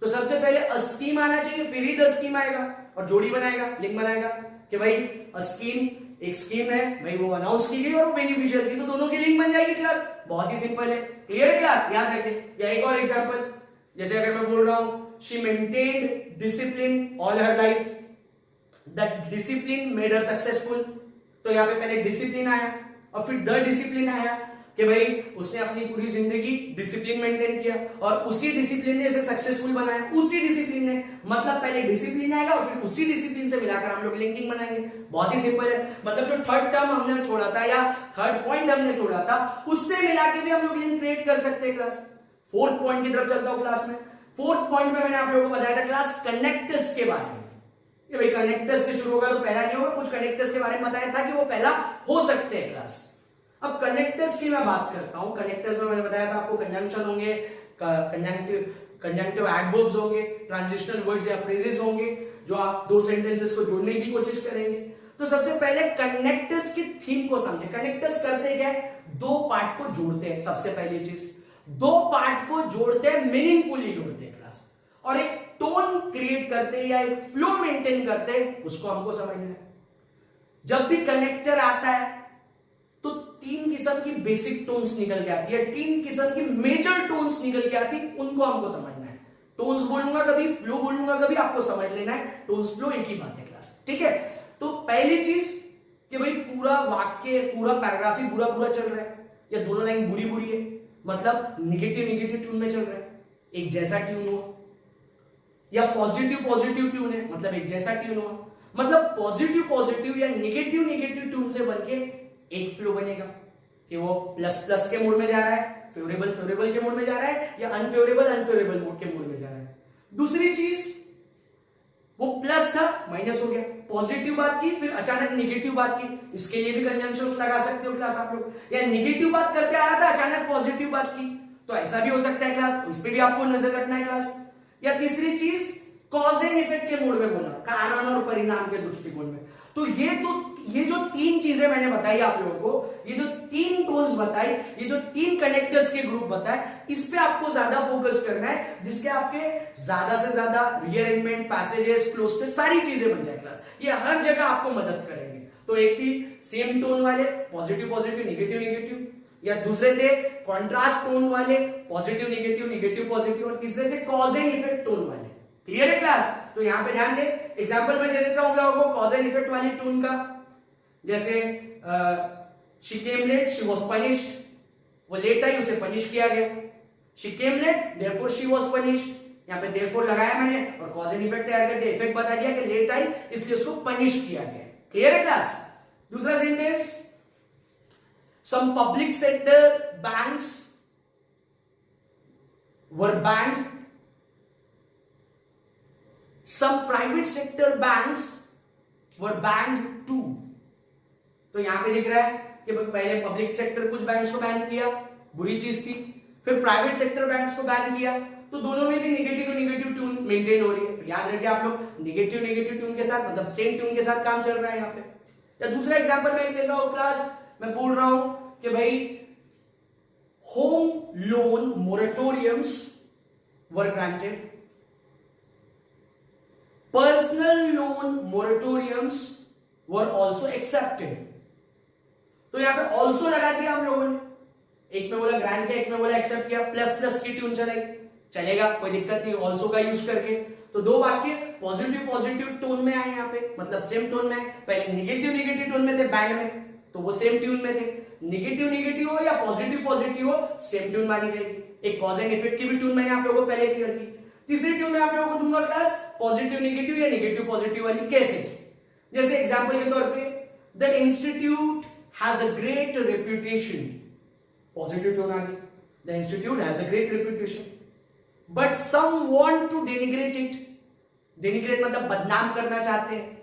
तो सबसे पहले a scheme आना चाहिए, फिर ही the scheme आएगा और जोड़ी बनाएगा, लिंक बनाएगा कि भाई a scheme एक स्कीम है भाई, वो अनाउंस की गई और वो बेनिफिशियल थी, तो दोनों की लिंक बन जाएगी क्लास। बहुत ही सिंपल है, क्लियर है क्लास, याद रखें। या एक और एग्जांपल, जैसे अगर मैं बोल रहा हूं she maintained discipline all her life, that discipline made her successful. तो यहाँ पे पहले डिसिप्लिन आया और फिर द डिसिप्लिन आया कि भाई उसने अपनी पूरी जिंदगी डिसिप्लिन मेंटेन किया और उसी डिसिप्लिन ने इसे सक्सेसफुल बनाया। उसी डिसिप्लिन ने, मतलब पहले डिसिप्लिन आएगा और फिर उसी डिसिप्लिन से मिलाकर हम लोग लिंकिंग बनाएंगे। बहुत ही सिंपल है, मतलब जो थर्ड टर्म हमने छोड़ा था या थर्ड पॉइंट हमने छोड़ा था उससे मिला के भी हम लोग लिंक क्रिएट कर सकते हैं क्लास। फोर्थ पॉइंट की तरफ चलता हूं क्लास में। फोर्थ पॉइंट में मैंने आप लोगों को बताया था क्लास कनेक्टर्स के बारे में। ये भाई कनेक्टर्स से शुरू होगा तो पहला नहीं होगा, कुछ कनेक्टर्स के बारे में बताया था कि वो पहला हो सकते हैं क्लास। अब कनेक्टर्स की मैं बात करता हूं। कनेक्टर्स में मैंने बताया था आपको कंजंक्शन होंगे, कंजंक्टिव एडवर्ब्स होंगे, ट्रांजिशनल वर्ड्स या फ्रेजेस होंगे जो आप दो सेंटेंसेस को जोड़ने की कोशिश करेंगे। तो सबसे पहले कनेक्टर्स की थीम को समझे। कनेक्टर्स करते क्या है? दो पार्ट को जोड़ते हैं। सबसे पहली चीज, दो पार्ट को जोड़ते हैं, मीनिंगफुली जोड़ते हैं क्लास, और एक टोन क्रिएट करते हैं या एक फ्लो मेंटेन करते हैं, उसको हमको समझना है। जब भी कनेक्टर आता है तो तीन किस्म की बेसिक टोन्स निकल के आती है, तीन किस्म की मेजर टोन्स निकल के आती है, उनको हमको समझना है। टोन्स बोलूंगा कभी, फ्लो बोलूंगा कभी, आपको समझ लेना है टोन्स फ्लो एक ही बात है क्लास, ठीक है। तो पहली चीज कि भाई पूरा वाक्य, पूरा पैराग्राफ ही बुरा बुरा चल रहा है या दोनों लाइन बुरी बुरी है, मतलब निगेटिव ट्यून में चल रहा है, एक जैसा ट्यून हो, या पॉजिटिव ट्यून है मतलब एक जैसा ट्यून हो, मतलब पॉजिटिव या निगेटिव ट्यून से बनके एक फ्लो बनेगा कि वो प्लस के मोड में जा रहा है, फेवरेबल के मोड में जा रहा है, या अनफेवरेबल मोड के मोड में जा रहा है। दूसरी चीज, वो प्लस था माइनस हो गया, पॉजिटिव बात की फिर अचानक निगेटिव बात की, इसके लिए भी कंजंक्शंस लगा सकते हो क्लास आप लोग। या निगेटिव बात करके आ रहा था, अचानक पॉजिटिव बात की, तो ऐसा भी हो सकता है क्लास, तो इस पे भी आपको नजर रखना है क्लास। या तीसरी चीज, कॉज एंड इफेक्ट के मोड में बोला, कारण और परिणाम के दृष्टिकोण में। तो ये जो तीन चीजें मैंने बताई आप लोगों को, ये जो तीन टोन्स बताई, ये जो तीन कनेक्टर्स के ग्रुप बताए, इस पे आपको ज्यादा फोकस करना है, जिसके आपके ज्यादा से ज्यादा रीअरेंजमेंट, पैसेजेस, क्लोज पे सारी चीजें बन जाए क्लास। ये हर जगह आपको मदद करेंगे। तो एक थी सेम टोन वाले, पॉजिटिव निगेटिव, या दूसरे थे कॉन्ट्रास्ट टोन वाले, पॉजिटिव निगेटिव, और तीसरे थे कॉज एंड इफेक्ट टोन वाले। क्लियर है क्लास? तो यहां पे ध्यान दे, एग्जांपल में दे देता हूं लोगों को कॉज एंड इफेक्ट वाली टोन का। जैसे she came late, she was punished, वो लेट आई, उसे पनिश किया गया। She came late, therefore she was punished, यहां पे देयरफॉर लगाया मैंने और कॉज एंड इफेक्ट तैयार करके इफेक्ट बता दिया कि लेट आई इसलिए उसको पनिश किया गया। क्लियर है क्लास? दूसरा sentence, some public sector banks were banned, some private sector banks were banned too। तो यहां पे दिख रहा है कि पहले पब्लिक सेक्टर कुछ बैंक्स को बैन किया, बुरी चीज थी, फिर प्राइवेट सेक्टर बैंक्स को बैन किया, तो दोनों में भी नेगेटिव ट्यून मेंटेन हो रही है। तो याद रखिए आप लोग नेगेटिव ट्यून के साथ मतलब सेम ट्यून के साथ काम चल रहा है यहाँ पे। या दूसरा एग्जांपल मैं लेता हूं क्लास, मैं बोल रहा हूं कि भाई home loan moratoriums were granted, personal loan moratoriums were also accepted. तो यहां पे आल्सो लगा दिया हम लोगों ने, एक में बोला ग्रांट किया, एक में बोला एक्सेप्ट किया, प्लस प्लस की ट्यून चलेगा, कोई दिक्कत नहीं, ऑल्सो का यूज करके। तो दो वाक्य पॉजिटिव टोन में आए यहाँ पे, मतलब सेम टोन में आए। पहले नेगेटिव टोन में थे बैंड में, तो वो सेम ट्यून में थे। नेगेटिव हो या पॉजिटिव हो, सेम ट्यून मानी जाएगी। एक कॉज एंड इफेक्ट की भी ट्यून मैंने आप लोगों को पहले क्लियर की। तीसरी ट्यून में आप लोगों को दूंगा क्लास पॉजिटिव नेगेटिव या नेगेटिव पॉजिटिव वाली। कैसे? जैसे एग्जांपल के तौर पे the institute has a great reputation, positive tone आ गई, the institute has a great reputation, but some want to denigrate it. Denigrate मतलब बदनाम करना चाहते हैं,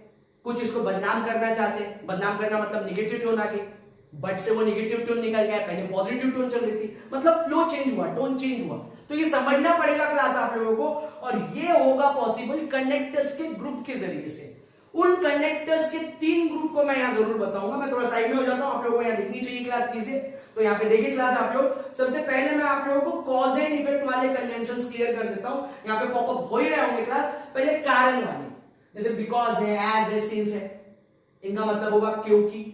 कुछ इसको बदनाम करना चाहते हैं। बदनाम करना मतलब नेगेटिव टोन आ गई, बट से वो नेगेटिव टोन निकल गया, पहले पॉजिटिव टोन चल रही थी, मतलब फ्लो चेंज हुआ, टोन चेंज हुआ। तो ये समझना पड़ेगा क्लास आप लोगों को, और ये होगा पॉसिबल कंडक्टर्स के ग्रुप के जरिए से। उन कंडक्टर्स के 3 ग्रुप को मैं यहां जरूर बताऊंगा। मैं थोड़ा साइड में हो जाता हूं, आप लोगों को यहां दिखनी चाहिए क्लास चीजें। तो यहां पे देखिए क्लास आप लोग, सबसे पहले मैं आप लोगों को कॉज एंड इफेक्ट वाले कन्वेंशंस क्लियर कर देता हूं। यहां पे पॉपअप हो ही रहे होंगे क्लास। पहले कारण वाले, जैसे बिकॉज है, एज है, सिंस है, इनका मतलब होगा क्योंकि।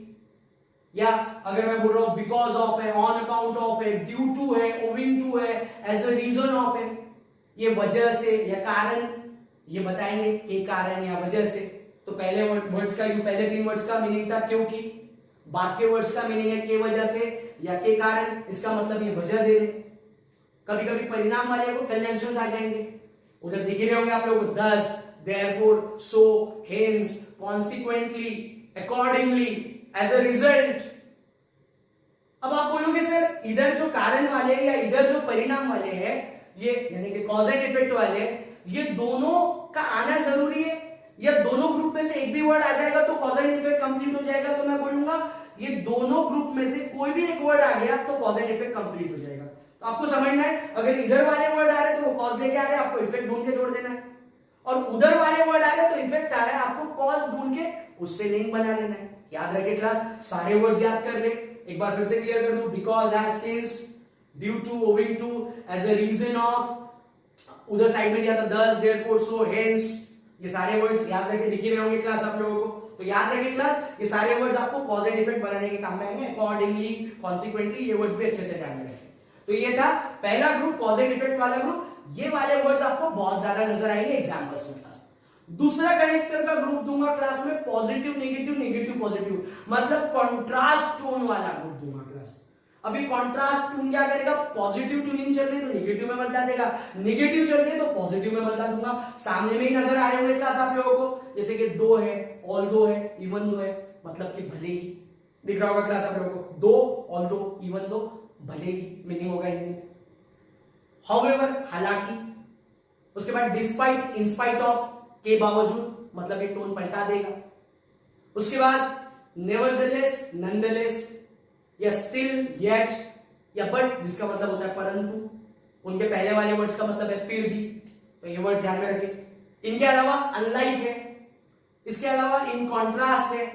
या अगर मैं बोल रहा हूं बिकॉज ऑफ है, ऑन अकाउंट ऑफ है, ड्यू टू है, ओविंग टू है, एज अ रीजन ऑफ है, ये वजह से या कारण, ये बताएंगे कि कारण या वजह से। तो पहले वर्ड्स का, पहले 3 वर्ड्स का मीनिंग था क्योंकि, बाद के वर्ड्स का मीनिंग है के वजह से या के कारण, इसका मतलब ये वजह दे रहे। कभी कभी परिणाम वाले को कंजंक्शंस आ जाएंगे, उधर दिख रहे होंगे आप लोगों को, thus, therefore, so, hence, consequently, accordingly, as a result। अब आप बोलोगे सर इधर जो कारण वाले या इधर जो परिणाम वाले हैं, ये यानी कि कॉज एंड इफेक्ट वाले, ये दोनों का आना जरूरी है या दोनों ग्रुप में से एक भी वर्ड आ जाएगा तो कॉज एंड इफेक्ट कंप्लीट हो जाएगा? तो मैं बोलूंगा ये दोनों ग्रुप में से कोई भी एक वर्ड आ गया तो कॉज एंड इफेक्ट कंप्लीट हो जाएगा। तो आपको समझना है, अगर इधर वाले वर्ड आ रहे हैं तो वो कॉज लेके आ रहे हैं, आपको इफेक्ट ढूंढ के जोड़ देना है। और उधर वाले वर्ड आ रहे हैं तो इफेक्ट आ रहा है, आपको कॉज ढूंढ के उससे लिंक बना लेना है। याद रखिए क्लास, सारे वर्ड्स याद कर ले, एक बार फिर से क्लियर कर दूं। Because, as, since, due to, owing to, as a reason of, उधर साइड में दिया था thus, therefore, so, hence, ये सारे वर्ड्स याद रखे, दिख ही रहे होंगे क्लास आप लोगों को। तो याद रखिए क्लास, ये सारे वर्ड्स आपको कॉज एंड इफेक्ट बनाने के काम में आएंगे। अकॉर्डिंगली, कॉन्सिक्वेंटली, ये वर्ड्स भी अच्छे से ध्यान में रखें। तो ये था पहला ग्रुप, कॉज एंड इफेक्ट वाला ग्रुप। ये वाले वर्ड्स आपको बहुत ज्यादा नजर आएंगे एग्जांपल्स में क्लास। दूसरा कनेक्टर का ग्रुप दूंगा क्लास में पॉजिटिव नेगेटिव, नेगेटिव पॉजिटिव, मतलब कॉन्ट्रास्ट टोन वाला ग्रुप दूंगा क्लास। अभी कॉन्ट्रास्ट टोन क्या करेगा? पॉजिटिव ट्यूनिंग चल रही है तो नेगेटिव में बदला देगा, नेगेटिव चल रही है तो पॉजिटिव में बदला दूंगा। सामने में ही नजर आ रहे होंगे क्लास आप लोगों को, जैसे कि दो है, ऑल्दो है, इवन दो है, मतलब कि भले ही, दिख रहा होगा क्लास आप लोगों को, दो, ऑल्दो, इवन दो, भले ही मीनिंग होगा इनमें। हाउएवर, हालांकि। उसके बाद डिस्पाइट, इंस्पाइट ऑफ, के बावजूद, मतलब एक टोन पलटा देगा। उसके बाद नेवरदलेस, नॉनदलेस, या स्टिल, येट, या बट, जिसका मतलब होता है परंतु। उनके पहले वाले वर्ड्स का मतलब है फिर भी, तो ये वर्ड्स ध्यान में रखें। इनके अलावा अनलाइक है, इसके अलावा इन कॉन्ट्रास्ट है,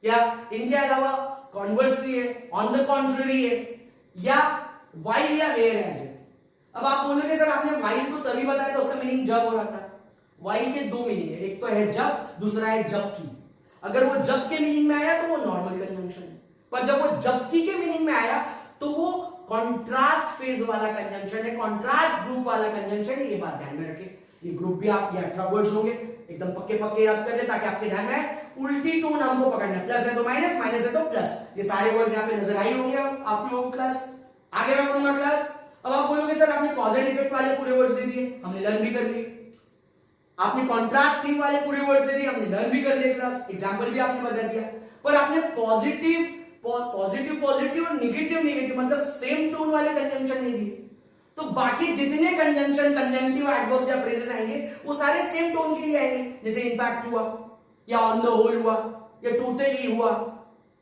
या इनके अलावा कॉन्वर्सली है, ऑन द कॉन्ट्ररी है, या वाइल या वेयर एज है। अब आप बोलोगे सर आपने वाइल तो तभी बताया था, उसका मीनिंग जब हो रहा था। वाइल के 2 मीनिंग है, एक तो है जब, दूसरा है जबकि। अगर वो जब के मीनिंग में आया तो वो नॉर्मल कंजंक्शन है, पर जब वो जबकि के मीनिंग में आया तो वो कॉन्ट्रास्ट फेज वाला कंजंक्शन है, कॉन्ट्रास्ट ग्रुप वाला कंजंक्शन है। ये बात ध्यान में रखें। ये ग्रुप भी आप, ये 18 वर्ड्स होंगे, एकदम पक्के पक्के याद कर ले ताकि आपके ध्यान में उल्टी टोन हमको पकड़ना है। प्लस है तो माइनस, माइनस है तो प्लस। ये सारे वर्ड्स यहाँ पे नजर आई होंगे आप लोगों को क्लास। आगे मैं बोलूंगा क्लास, अब आप बोलोगे सर आपने कॉज एंड इफेक्ट वाले पूरे वर्ड्स दे दिए, हमने लर्न भी कर लिए। आपने कॉन्ट्रास्ट थीम वाले पूरे वर्ड्स दे दिए, हमने लर्न भी कर लिए क्लास। एग्जांपल भी आपने बता दिया, पर आपने पॉजिटिव पॉजिटिव और नेगेटिव नेगेटिव मतलब सेम टोन वाले कंजंक्शन नहीं दिए। तो बाकी जितने कंजंक्शन, कंजंक्टिव एडवर्ब्स या फ्रेजेस आएंगे वो सारे सेम टोन के लिए आएंगे, जैसे इनफैक्ट हुआ, या ऑन द होल हुआ, या टोटली हुआ,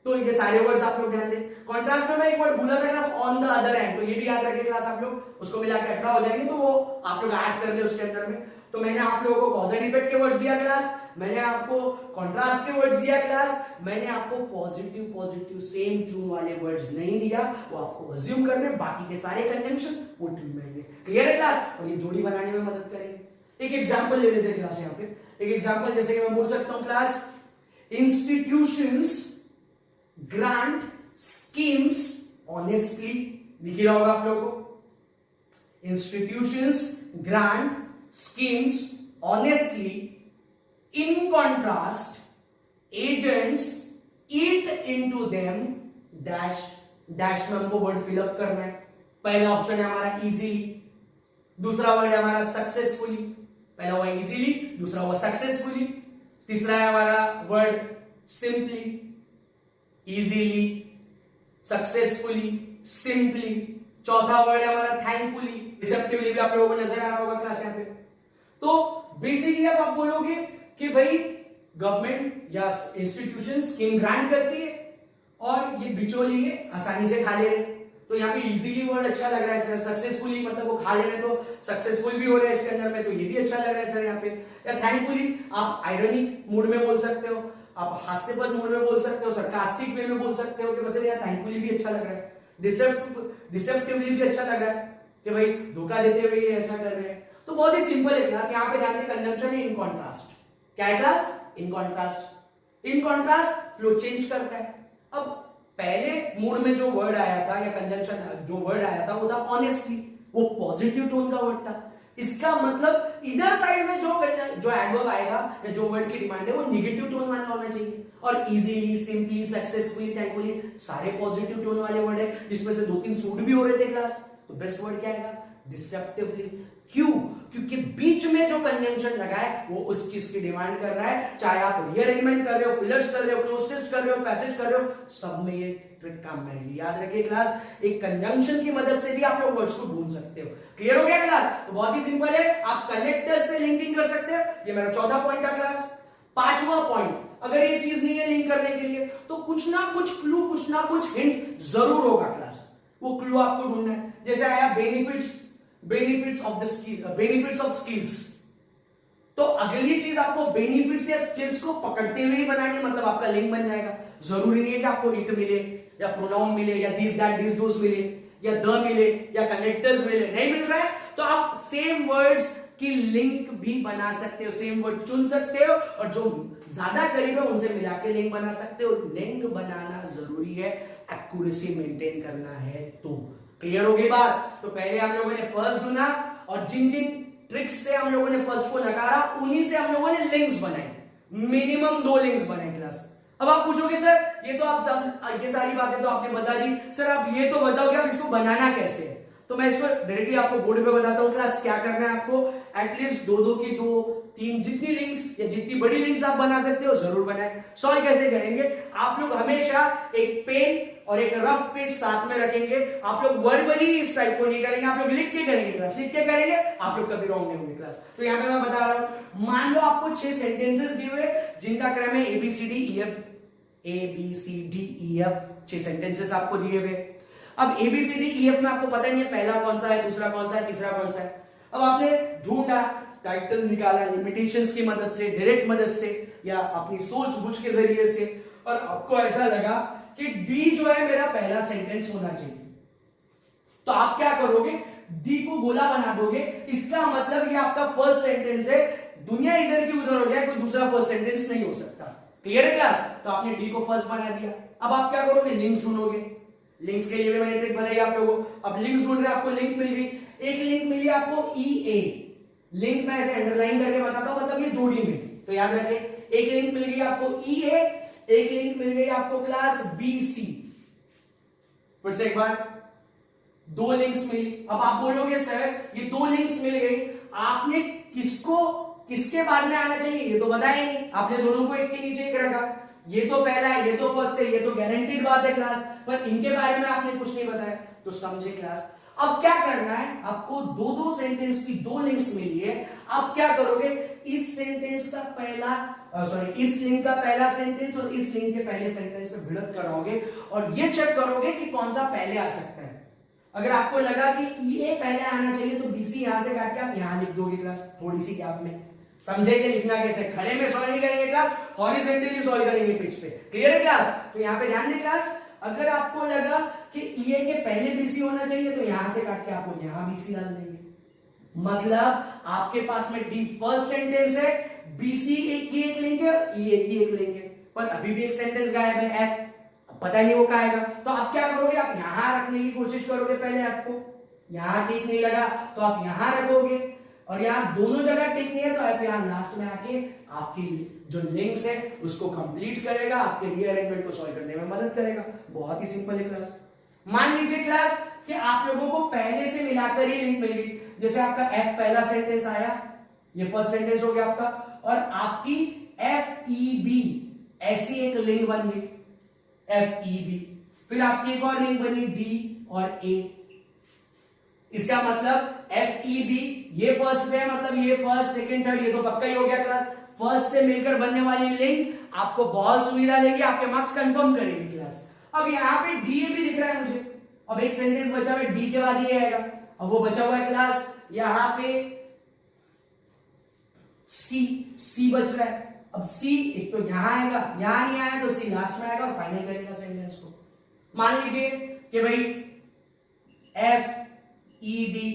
तो ये सारे वर्ड्स आप लोग ध्यान दें। कॉन्ट्रास्ट में मैं एक वर्ड भूला था class, on the other hand, तो ये भी याद रखिए क्लास आप लोग, उसको मिला के 18 हो जाएंगे, तो वो आप लोग ऐड कर ले उसके अंदर में। तो मैंने आप लोगों को कॉज एंड इफेक्ट के वर्ड्स दिया क्लास, मैंने आपको कॉन्ट्रास्ट के वर्ड्स दिया क्लास, मैंने आपको पॉजिटिव पॉजिटिव सेम ट्यून वाले वर्ड्स नहीं दिया, वो आपको अज्यूम करने, बाकी के सारे कंजंक्शन वो ट्यून में आएंगे। क्लियर है क्लास? और ये जोड़ी बनाने में मदद करेंगे। एक एग्जांपल ले लेते हैं क्लास यहाँ पे। एक एग्जांपल जैसे कि मैं बोल सकता हूं class, institutions grant schemes honestly, दिख रहा होगा आप लोगों को, institutions grant schemes honestly, in contrast agents eat into them dash dash में हमको वर्ड फिलअप करना है। पहला ऑप्शन है हमारा इजीली, दूसरा वर्ड है हमारा सक्सेसफुली, पहला हुआ इजीली, दूसरा हुआ सक्सेसफुली, तीसरा है हमारा word simply, easily, successfully, simply, चौथा वर्ड है हमारा थैंकफुली, रिसेप्टिवली भी आप लोगों को नजर आ रहा होगा क्लास यहाँ पे। तो बेसिकली अब आप बोलोगे कि भाई गवर्नमेंट या इंस्टीट्यूशन स्कीम ग्रांट करती है और ये बिचौलिए आसानी से खा ले रहे, तो यहाँ पे इजीली वर्ड अच्छा लग रहा है सर, सक्सेसफुली मतलब वो खा ले रहे तो सक्सेसफुल भी हो रहा है इसके अंदर में, तो ये भी अच्छा लग रहा है सर यहाँ पे। या थैंकफुली आप आयरनिक मूड में बोल सकते हो, आप हास्यपद मूड में बोल सकते हो, सरकास्टिक वे में बोल सकते हो कि बस यार थैंकफुली भी अच्छा लग रहा है, डिसेप्टिवली भी अच्छा लग रहा है कि भाई धोखा देते हुए ये ऐसा कर रहे हैं। तो बहुत ही सिंपल है क्लास, यहाँ पे ध्यान दें कंजंक्शन है इन कॉन्ट्रास्ट। क्या है class? In contrast. In contrast flow change करता है। अब पहले मूड में जो वर्ड आया था या कंजंक्शन जो वर्ड आया था वो था ऑनेस्टली, वो पॉजिटिव टोन का वर्ड था। इसका मतलब इधर साइड में जो एडवर्ब आएगा या जो वर्ड की डिमांड है वो नेगेटिव टोन वाला होना चाहिए। और इजीली, सिंपली, सक्सेसफुली, थैंकफुली सारे पॉजिटिव टोन वाले वर्ड है, जिसमें से 2-3 सूट भी हो रहे थे क्लास। तो बेस्ट वर्ड क्या आएगा? डिसेप्टिवली। क्यों? क्योंकि बीच में जो कंजंक्शन लगा है वो उस चीज की डिमांड कर रहा है, चाहे आप रीअरेंजमेंट कर रहे हो, फिलर्स कर रहे हो, क्लोज टेस्ट कर रहे हो, पैसेज कर रहे हो, सब में ये ट्रिक काम में आएगी। याद रखिए क्लास, एक कंजंक्शन की मदद से भी आप लोग वर्ड्स को ढूंढ सकते हो। क्लियर हो गया क्लास? तो बहुत ही सिंपल है, आप कनेक्टर्स से लिंकिंग कर सकते हो। ये मेरा चौथा पॉइंट था क्लास। पांचवा पॉइंट, अगर ये चीज नहीं है लिंक करने के लिए तो कुछ ना कुछ क्लू, कुछ ना कुछ हिंट जरूर होगा क्लास, वो क्लू आपको ढूंढना है। जैसे आया बेनिफिट्स ऑफ स्किल्स, तो अगली चीज आपको बेनिफिट्स या स्किल्स को पकड़ते हुए ही बनानी है, मतलब आपका लिंक बन जाएगा। जरूरी नहीं है कि आपको इट मिले या प्रोनाउन मिले या दिस दैट दिस दोस मिले या द मिले या कनेक्टर्स मिले, नहीं मिल रहा है तो आप सेम वर्ड्स की लिंक भी बना सकते हो, सेम वर्ड चुन सकते हो और जो ज्यादा करीब है उनसे मिला के लिंक बना सकते हो। लिंक बनाना जरूरी है, एक्यूरेसी मेंटेन करना है। तो क्लियर हो गई बात? तो पहले हम लोगों ने फर्स्ट ढूंढा और जिन जिन ट्रिक्स से हम लोगों ने फर्स्ट को नकारा उन्हीं से हम लोगों ने लिंक्स बनाए, मिनिमम 2 लिंक्स बनाए क्लास। अब आप पूछोगे सर ये तो आप सब ये सारी बातें तो आपने बता दी, सर आप ये तो बताओ कि आप इसको बनाना कैसे है। तो मैं इसको डायरेक्टली आपको बोर्ड पे बताता हूं क्लास। क्या करना है आपको, एटलीस्ट 2-2 की 2-3 जितनी लिंक्स या जितनी बड़ी लिंक्स आप बना सकते हो जरूर बनाएं। सॉल्व कैसे करेंगे, आप लोग हमेशा एक पेन और एक रफ पेज साथ में रखेंगे। आप लोग वर्बली इस टाइप को नहीं करेंगे, आप लोग लिख के करेंगे क्लास, लिख के करेंगे, आप लोग कभी रॉन्ग नहीं होंगे क्लास। तो यहां पे मैं बता रहा हूं, मान लो आपको 6 सेंटेंसेस दिए हुए जिनका क्रम है ABCDEF, 6 सेंटेंसेस आपको दिए हुए। अब ABCDEF में आपको पता नहीं है पहला कौन सा है, दूसरा कौन सा है, तीसरा कौन सा है। अब आपने ढूंढा, टाइटल निकाला लिमिटेशंस की मदद से, डायरेक्ट मदद से या अपनी सोच बूझ के जरिए से, और आपको ऐसा लगा कि डी जो है मेरा पहला सेंटेंस होना चाहिए। तो आप क्या करोगे, डी को गोला बना दोगे। इसका मतलब ये आपका फर्स्ट सेंटेंस है, दुनिया इधर की उधर हो जाए कोई दूसरा फर्स्ट सेंटेंस नहीं हो सकता। क्लियर है क्लास? तो आपने डी को फर्स्ट बना दिया। अब आप क्या करोगे, लिंक्स ढूंढोगे। लिंक्स के लिए मैंने ट्रिक बताई आप लोगों को। अब लिंक्स ढूंढ रहे, आपको लिंक मिल गई, एक लिंक मिली आपको EA, लिंक मैं ऐसे अंडरलाइन करके बताता हूं, मतलब ये जोड़ी में। तो याद रखें, एक लिंक मिल गई आपको EA, एक लिंक मिल गई आपको क्लास BC। फिर से एक बार, 2 लिंक्स मिली। अब आप बोलोगे सर ये 2 लिंक्स मिल गई, आपने किसके बाद में आना चाहिए ये तो बताया नहीं, आपने दोनों को एक के नीचे एक रखा। ये तो पहला है, ये तो फर्स्ट है, ये तो गारंटीड बात है क्लास, पर इनके बारे में आपने कुछ नहीं बताया। तो समझे क्लास? अब क्या करना है, आपको 2-2 सेंटेंस की 2 लिंक्स मिली है। आप क्या करोगे, इस सेंटेंस का पहला इस लिंक का पहला सेंटेंस और इस लिंक के पहले सेंटेंस पे भिड़त कराओगे और ये चेक करोगे कि कौन सा पहले आ सकता है। अगर आपको लगा कि ये पहले आना चाहिए तो बीसी यहां से काट के आप यहां लिख दोगे क्लास, थोड़ी सी गैप में। समझेंगे लिखना कैसे, खड़े में सॉल्व नहीं करेंगे क्लास, हॉरिजॉन्टली सॉल्व करेंगे पिच पे। क्लियर है क्लास? तो यहां पे ध्यान दें क्लास, अगर आपको लगा कि ये के पहले बीसी होना चाहिए तो यहां से काट के आप यहां बीसी डाल देंगे। मतलब आपके पास में डी फर्स्ट सेंटेंस है, बीसी एक की एक लेंगे और ई एक की एक लेंगे, पर अभी भी एक सेंटेंस गायब है एफ, पता नहीं वो कहाँ आएगा। तो आप क्या करोगे, आप यहां रखने की कोशिश करोगे पहले एफ को, यहां ठीक नहीं लगा तो आप यहां रखोगे, और यहां दोनों जगह ठीक नहीं है तो एफ यहां लास्ट में आके आपकी जो लिंक्स है उसको कंप्लीट करेगा, आपके रीअरेंजमेंट को सॉल्व करने में मदद करेगा। बहुत ही सिंपल है क्लास। मान लीजिए क्लास कि आप लोगों को पहले से मिलाकर ही लिंक मिल गई, जैसे आपका एफ पहला सेंटेंस आया, ये फर्स्ट सेंटेंस हो गया आपका, और आपकी एफ ई बी ऐसी एक लिंक बन गई एफ ई बी, फिर आपकी एक और लिंक बनी डी और ए। इसका मतलब एफ ई बी ये फर्स्ट पे है, मतलब ये फर्स्ट सेकंड थर्ड ये तो पक्का ही हो गया क्लास। फर्स्ट से मिलकर बनने वाली लिंक आपको बहुत सुविधा देगी, आपके मार्क्स कंफर्म करेगी क्लास। अब यहाँ पे डी ए भी दिख रहा है मुझे, अब एक सेंटेंस बचा हुआ है डी के बाद ये आएगा, अब वो बचा हुआ है क्लास यहां पे सी बच रहा है। अब सी एक तो यहां आएगा, यहां नहीं आया तो सी लास्ट में आएगा और फाइनल करेगा सेंटेंस को। मान लीजिए कि भाई एफ ई डी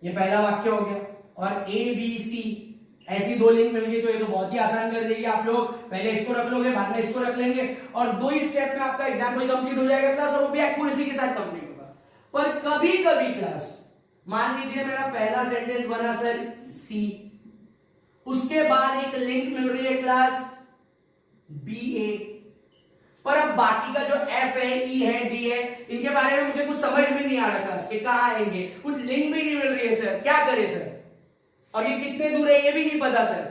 ये पहला वाक्य हो गया, और ए बी सी ऐसी दो लिंक मिल गई, तो ये तो बहुत ही आसान कर देगी। आप लोग पहले इसको रख लोगे, बाद में इसको रख लेंगे, और दो ही स्टेप में आपका एग्जाम्पल कंप्लीट हो जाएगा क्लास, और वो भी एक्यूरेसी के साथ कंप्लीट होगा। पर कभी कभी क्लास मान लीजिए मेरा पहला सेंटेंस बना सर सी, उसके बाद एक लिंक मिल रही है क्लास बी ए, पर अब बाकी का जो एफ है ई है डी है इनके बारे में मुझे कुछ समझ में नहीं आ रहा क्लास कि कहां आएंगे, कुछ लिंक भी नहीं मिल रही है सर, क्या करें सर, और ये कितने दूर है ये भी नहीं पता सर।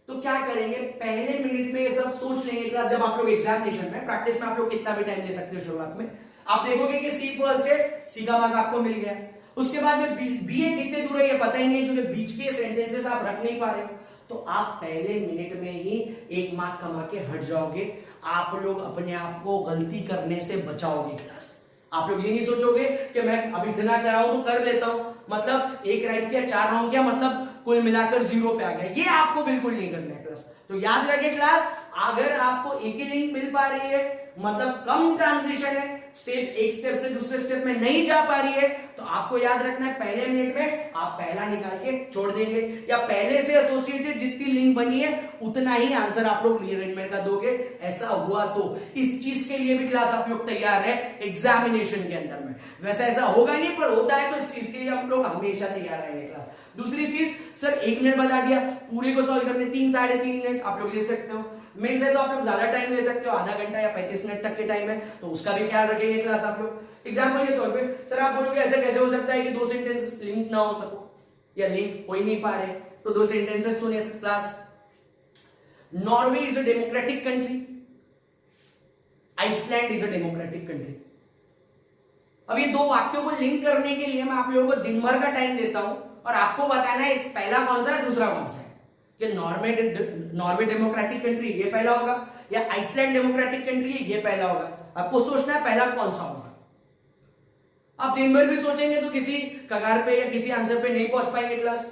तो क्या करेंगे, पहले मिनट में ये सब सोच लेंगे क्लास। जब आप लोग एग्जामिनेशन में प्रैक्टिस में आप लोग कितना भी टाइम ले सकते हो, शुरुआत में आप देखोगे कि सी फर्स्ट है, सी का मार्क आपको मिल गया। उसके बाद में बी ए कितने दूर है ये पता ही नहीं है, क्योंकि बीच के सेंटेंसेस आप रख नहीं पा रहे हो, तो आप पहले मिनट में ही एक मार्क कमा के हट जाओगे। आप लोग अपने आप को गलती करने से बचाओगे क्लास। आप लोग ये नहीं सोचोगे कि मैं अब इतना कराऊं तो कर लेता हूं, मतलब एक राइट किया 4 रॉन्ग किया, मतलब कुल मिलाकर 0 पे आ गया, ये आपको बिल्कुल नहीं करना है क्लास। तो याद रखिए क्लास, अगर आपको एक ही लिंक मिल पा रही है, मतलब कम ट्रांजिशन है, स्टेप एक स्टेप से दूसरे स्टेप में नहीं जा पा रही है, तो आपको याद रखना है पहले मिनट में आप पहला निकाल के छोड़ देंगे, या पहले से एसोसिएटेड जितनी लिंक बनी है उतना ही आंसर आप लोग रीअरेंजमेंट का दोगे। ऐसा हुआ तो इस चीज के लिए भी क्लास आप लोग तैयार है एग्जामिनेशन के अंदर में। वैसा ऐसा होगा नहीं, पर होता है तो इसके लिए हम लोग हमेशा तैयार रहेंगे क्लास। दूसरी चीज सर 1 मिनट बता दिया, पूरे को सॉल्व करने 3 साढ़े 3 मिनट आप लोग ले सकते हो। मेन से तो आप लोग ज्यादा टाइम ले सकते हो, आधा घंटा या 35 मिनट तक के टाइम है, तो उसका भी ख्याल रखेंगे क्लास आप लोग। एग्जाम्पल के तौर पे सर आप बोलोगे ऐसे कैसे हो सकता है कि 2 सेंटेंस लिंक ना हो सको या लिंक हो ही नहीं पा रहे, तो 2 सेंटेंसेस सुनिए class. Norway is a democratic country, Iceland is a democratic country. अब ये 2 वाक्यों को लिंक करने के लिए मैं आप लोगों को दिन भर का टाइम देता हूं, और आपको बताना है पहला कौन सा है दूसरा कौन सा है, कि नॉर्वे डेमोक्रेटिक कंट्री ये पहला होगा, या आइसलैंड डेमोक्रेटिक कंट्री ये पहला होगा। आपको सोचना है पहला कौन सा होगा। आप दिन भर भी सोचेंगे तो किसी कगार पे या किसी आंसर पे नहीं पहुंच पाएंगे क्लास,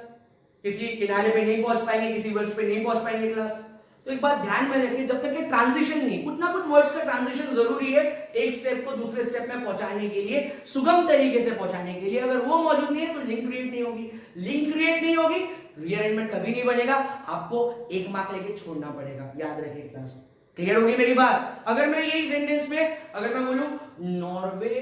किसी किनारे पे नहीं पहुंच पाएंगे, किसी वर्ड्स पे नहीं पहुंच पाएंगे क्लास। तो एक बात ध्यान में रखिए, जब तक ये ट्रांजिशन नहीं, कुछ ना कुछ वर्ड्स का ट्रांजिशन जरूरी है एक स्टेप को दूसरे स्टेप में पहुंचाने के लिए, सुगम तरीके से पहुंचाने के लिए। अगर वो मौजूद नहीं है तो लिंक क्रिएट नहीं होगी, लिंक क्रिएट नहीं होगी, रीअरेंजमेंट कभी नहीं बनेगा, आपको 1 मार्क लेके छोड़ना पड़ेगा। याद रखिए क्लास, क्लियर होगी मेरी बात। अगर मैं यही सेंटेंस में अगर मैं बोलूं Norway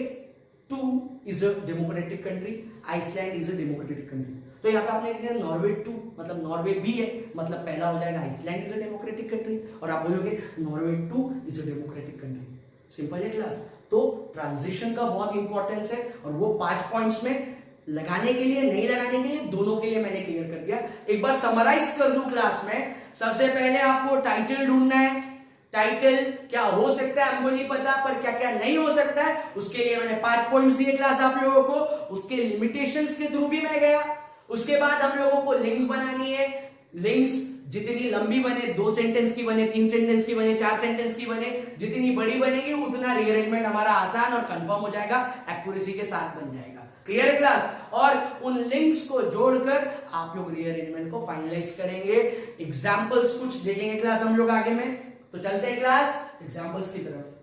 2 is a democratic country, Iceland is a democratic country, तो यहाँ पे आपने लिखा नॉर्वे 2 मतलब नॉर्वे बी है, मतलब पहला हो जाएगा Iceland is a democratic country, और आप बोलोगे Norway 2 is a democratic country. Simple है क्लास। तो ट्रांजिशन का बहुत इंपॉर्टेंस है, और वो 5 पॉइंट्स में लगाने के लिए नहीं लगाने के लिए दोनों के लिए मैंने क्लियर कर दिया। एक बार समराइज कर दूं क्लास में, सबसे पहले आपको टाइटल ढूंढना है। टाइटल क्या हो सकता है हमको नहीं पता, पर क्या क्या नहीं हो सकता है उसके लिए मैंने 5 पॉइंट्स दिए क्लास आप लोगों को। उसके लिमिटेशंस के थ्रू भी मैं गया। उसके बाद हम लोगों को लिंक्स बनानी है, लिंक्स जितनी लंबी बने, 2 सेंटेंस की बने, 3 सेंटेंस की बने, 4 सेंटेंस की बने, जितनी बड़ी बनेगी उतना रीअरेंजमेंट हमारा आसान और कंफर्म हो जाएगा, एक्यूरेसी के साथ बन जाएगा। क्लियर है क्लास? और उन लिंक्स को जोड़कर आप लोग रीअरेंजमेंट को फाइनलाइज करेंगे। एग्जांपल्स कुछ देखेंगे क्लास हम लोग आगे में, तो चलते हैं क्लास एग्जांपल्स की तरफ।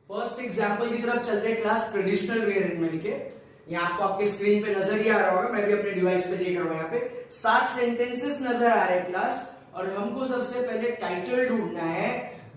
फर्स्ट एग्जांपल की तरफ चलते हैं क्लास ट्रेडिशनल रीअरेंजमेंट के। यहाँ आपको आपके स्क्रीन पे नजर ही आ रहा होगा, मैं भी अपने डिवाइस पे देख रहा हूँ। यहाँ पे 7 सेंटेंसेस नजर आ रहे हैं क्लास, और हमको सबसे पहले टाइटल ढूंढना है।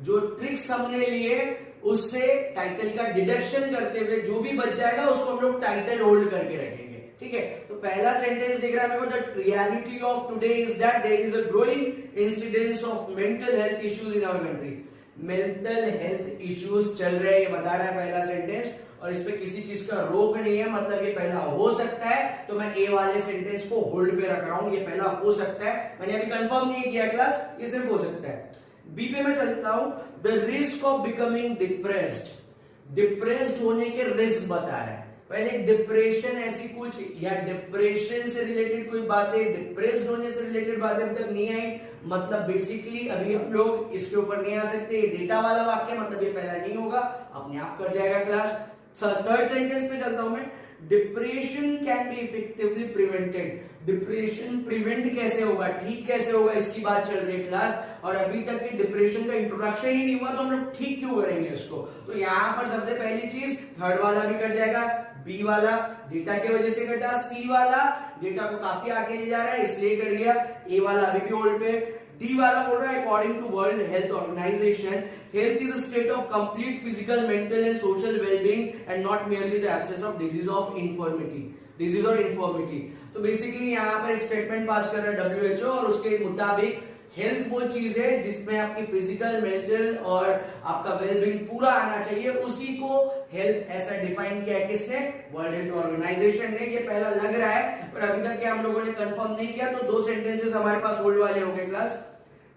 जो ट्रिक्स हमने लिए उससे टाइटल का डिडक्शन करते हुए जो भी बच जाएगा उसको हम लोग टाइटल होल्ड करके रखेंगे। ठीक है, तो पहला सेंटेंस दिख रहा है मेरे को, the reality of today is that there is a growing incidence of mental health issues in our country. Mental health issues चल रहे हैं, ये बता रहा है पहला सेंटेंस, और इस पे किसी चीज का रोक नहीं है, मतलब ये पहला हो सकता है, तो मैं ए वाले सेंटेंस को होल्ड पे रख रहा हूं। ये पहला हो सकता है, मैंने अभी कंफर्म नहीं किया क्लास, ये सिर्फ हो सकता है। बी पे मैं चलता हूं, the risk of becoming depressed. Depressed होने के रिस्क बता रहा है। पहले डिप्रेशन ऐसी कुछ या डिप्रेशन से रिलेटेड कोई बातें, डिप्रेस्ड होने से रिलेटेड बातें अब तक नहीं आई, मतलब बेसिकली अभी हम लोग इसके ऊपर नहीं आ सकते। डेटा वाला वाक्य, मतलब ये पहला नहीं होगा, अपने आप कर जाएगा क्लास। थर्ड सेंटेंस पे चलता हूं मैं, depression can be effectively prevented. Depression prevent कैसे होगा, ठीक कैसे होगा, इसकी बात चल रही है क्लास। और अभी तक के डिप्रेशन का इंट्रोडक्शन ही नहीं हुआ, तो हम लोग ठीक क्यों करेंगे इसको? तो यहां पर सबसे पहली चीज थर्ड वाला भी कट जाएगा, बी वाला डेटा की वजह से कटा, सी वाला डेटा को काफी आगे ले जा रहा है इसलिए कट गया, ए वाला अभी भी होल्ड पे, डी वाला बोल रहा है according to World Health Organization health is a state of complete physical, mental and social wellbeing and not merely the absence of disease of infirmity, disease और इन्फॉर्मिटी। तो बेसिकली यहाँ पर एक स्टेटमेंट पास कर रहा है WHO, और उसके मुताबिक हेल्थ वो चीज है जिसमें आपकी फिजिकल, मेंटल और आपका वेलबींग पूरा आना चाहिए, उसी को हेल्थ ऐसा डिफाइन किया है किसने? वर्ल्ड हेल्थ ऑर्गेनाइजेशन ने। ये पहला लग रहा है, पर अभी तक हम लोगों ने कंफर्म नहीं किया, तो 2 सेंटेंसेस हमारे पास होल्ड वाले हो गए क्लास।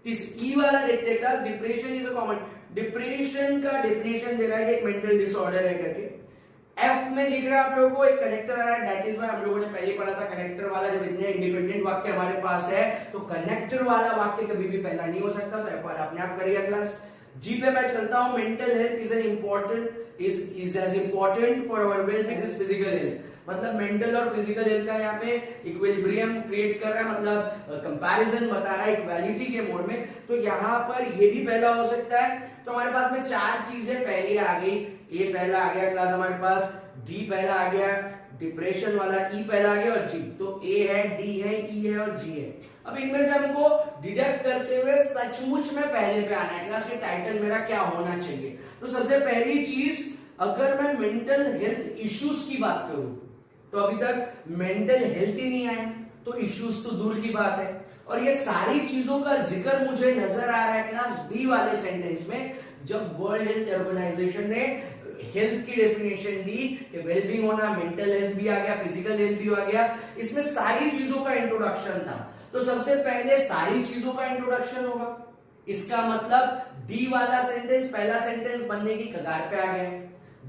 ई वाला देखते हैं class, depression is a common. Depression का डेफिनेशन दे रहा है कि एक मेंटल डिसऑर्डर है करके। एफ में दिख रहा है आप लोगों को एक कनेक्टर आ रहा है, दैट इज व्हाई हम लोगों ने पहले पढ़ा था कनेक्टर वाला, जब इतने इंडिपेंडेंट वाक्य हमारे पास है तो कनेक्टर वाला वाक्य कभी भी पहला नहीं हो सकता, तो एफ वाला अपने आप करेगा क्लास। जी पे मैं चलता हूं, mental health is an important is as important for our wellbeing as physical health. मतलब मेंटल और फिजिकल हेल्थ का यहाँ पे इक्विलिब्रियम क्रिएट कर रहा है, मतलब कंपैरिजन बता रहा है इक्वालिटी के मोड में। तो यहाँ पर ये भी पहला हो सकता है। तो हमारे पास में 4 चीजें पहली आ गई, ए पहला आ गया क्लास हमारे पास, डी पहला आ गया, डिप्रेशन वाला ई पहला आ गया, और जी। तो ए है, डी है, ई है और जी है। अब इनमें से हमको डिडक्ट करते हुए सचमुच में पहले पे आना है क्लास के टाइटल मेरा क्या होना चाहिए। तो सबसे पहली चीज, अगर मैं मेंटल हेल्थ इश्यूज की बात करूं, तो अभी तक मेंटल हेल्थ ही नहीं आया, तो इश्यूज तो दूर की बात है। और ये सारी चीजों का जिक्र मुझे नजर आ रहा है क्लास बी वाले सेंटेंस में, जब वर्ल्ड हेल्थ ऑर्गेनाइजेशन ने हेल्थ की डेफिनेशन दी कि वेलबींग होना, मेंटल हेल्थ भी आ गया, फिजिकल हेल्थ भी आ गया, इसमें सारी चीजों का इंट्रोडक्शन था। तो सबसे पहले सारी चीजों का इंट्रोडक्शन होगा, इसका मतलब डी वाला सेंटेंस पहला सेंटेंस बनने की कगार पे आ गया है।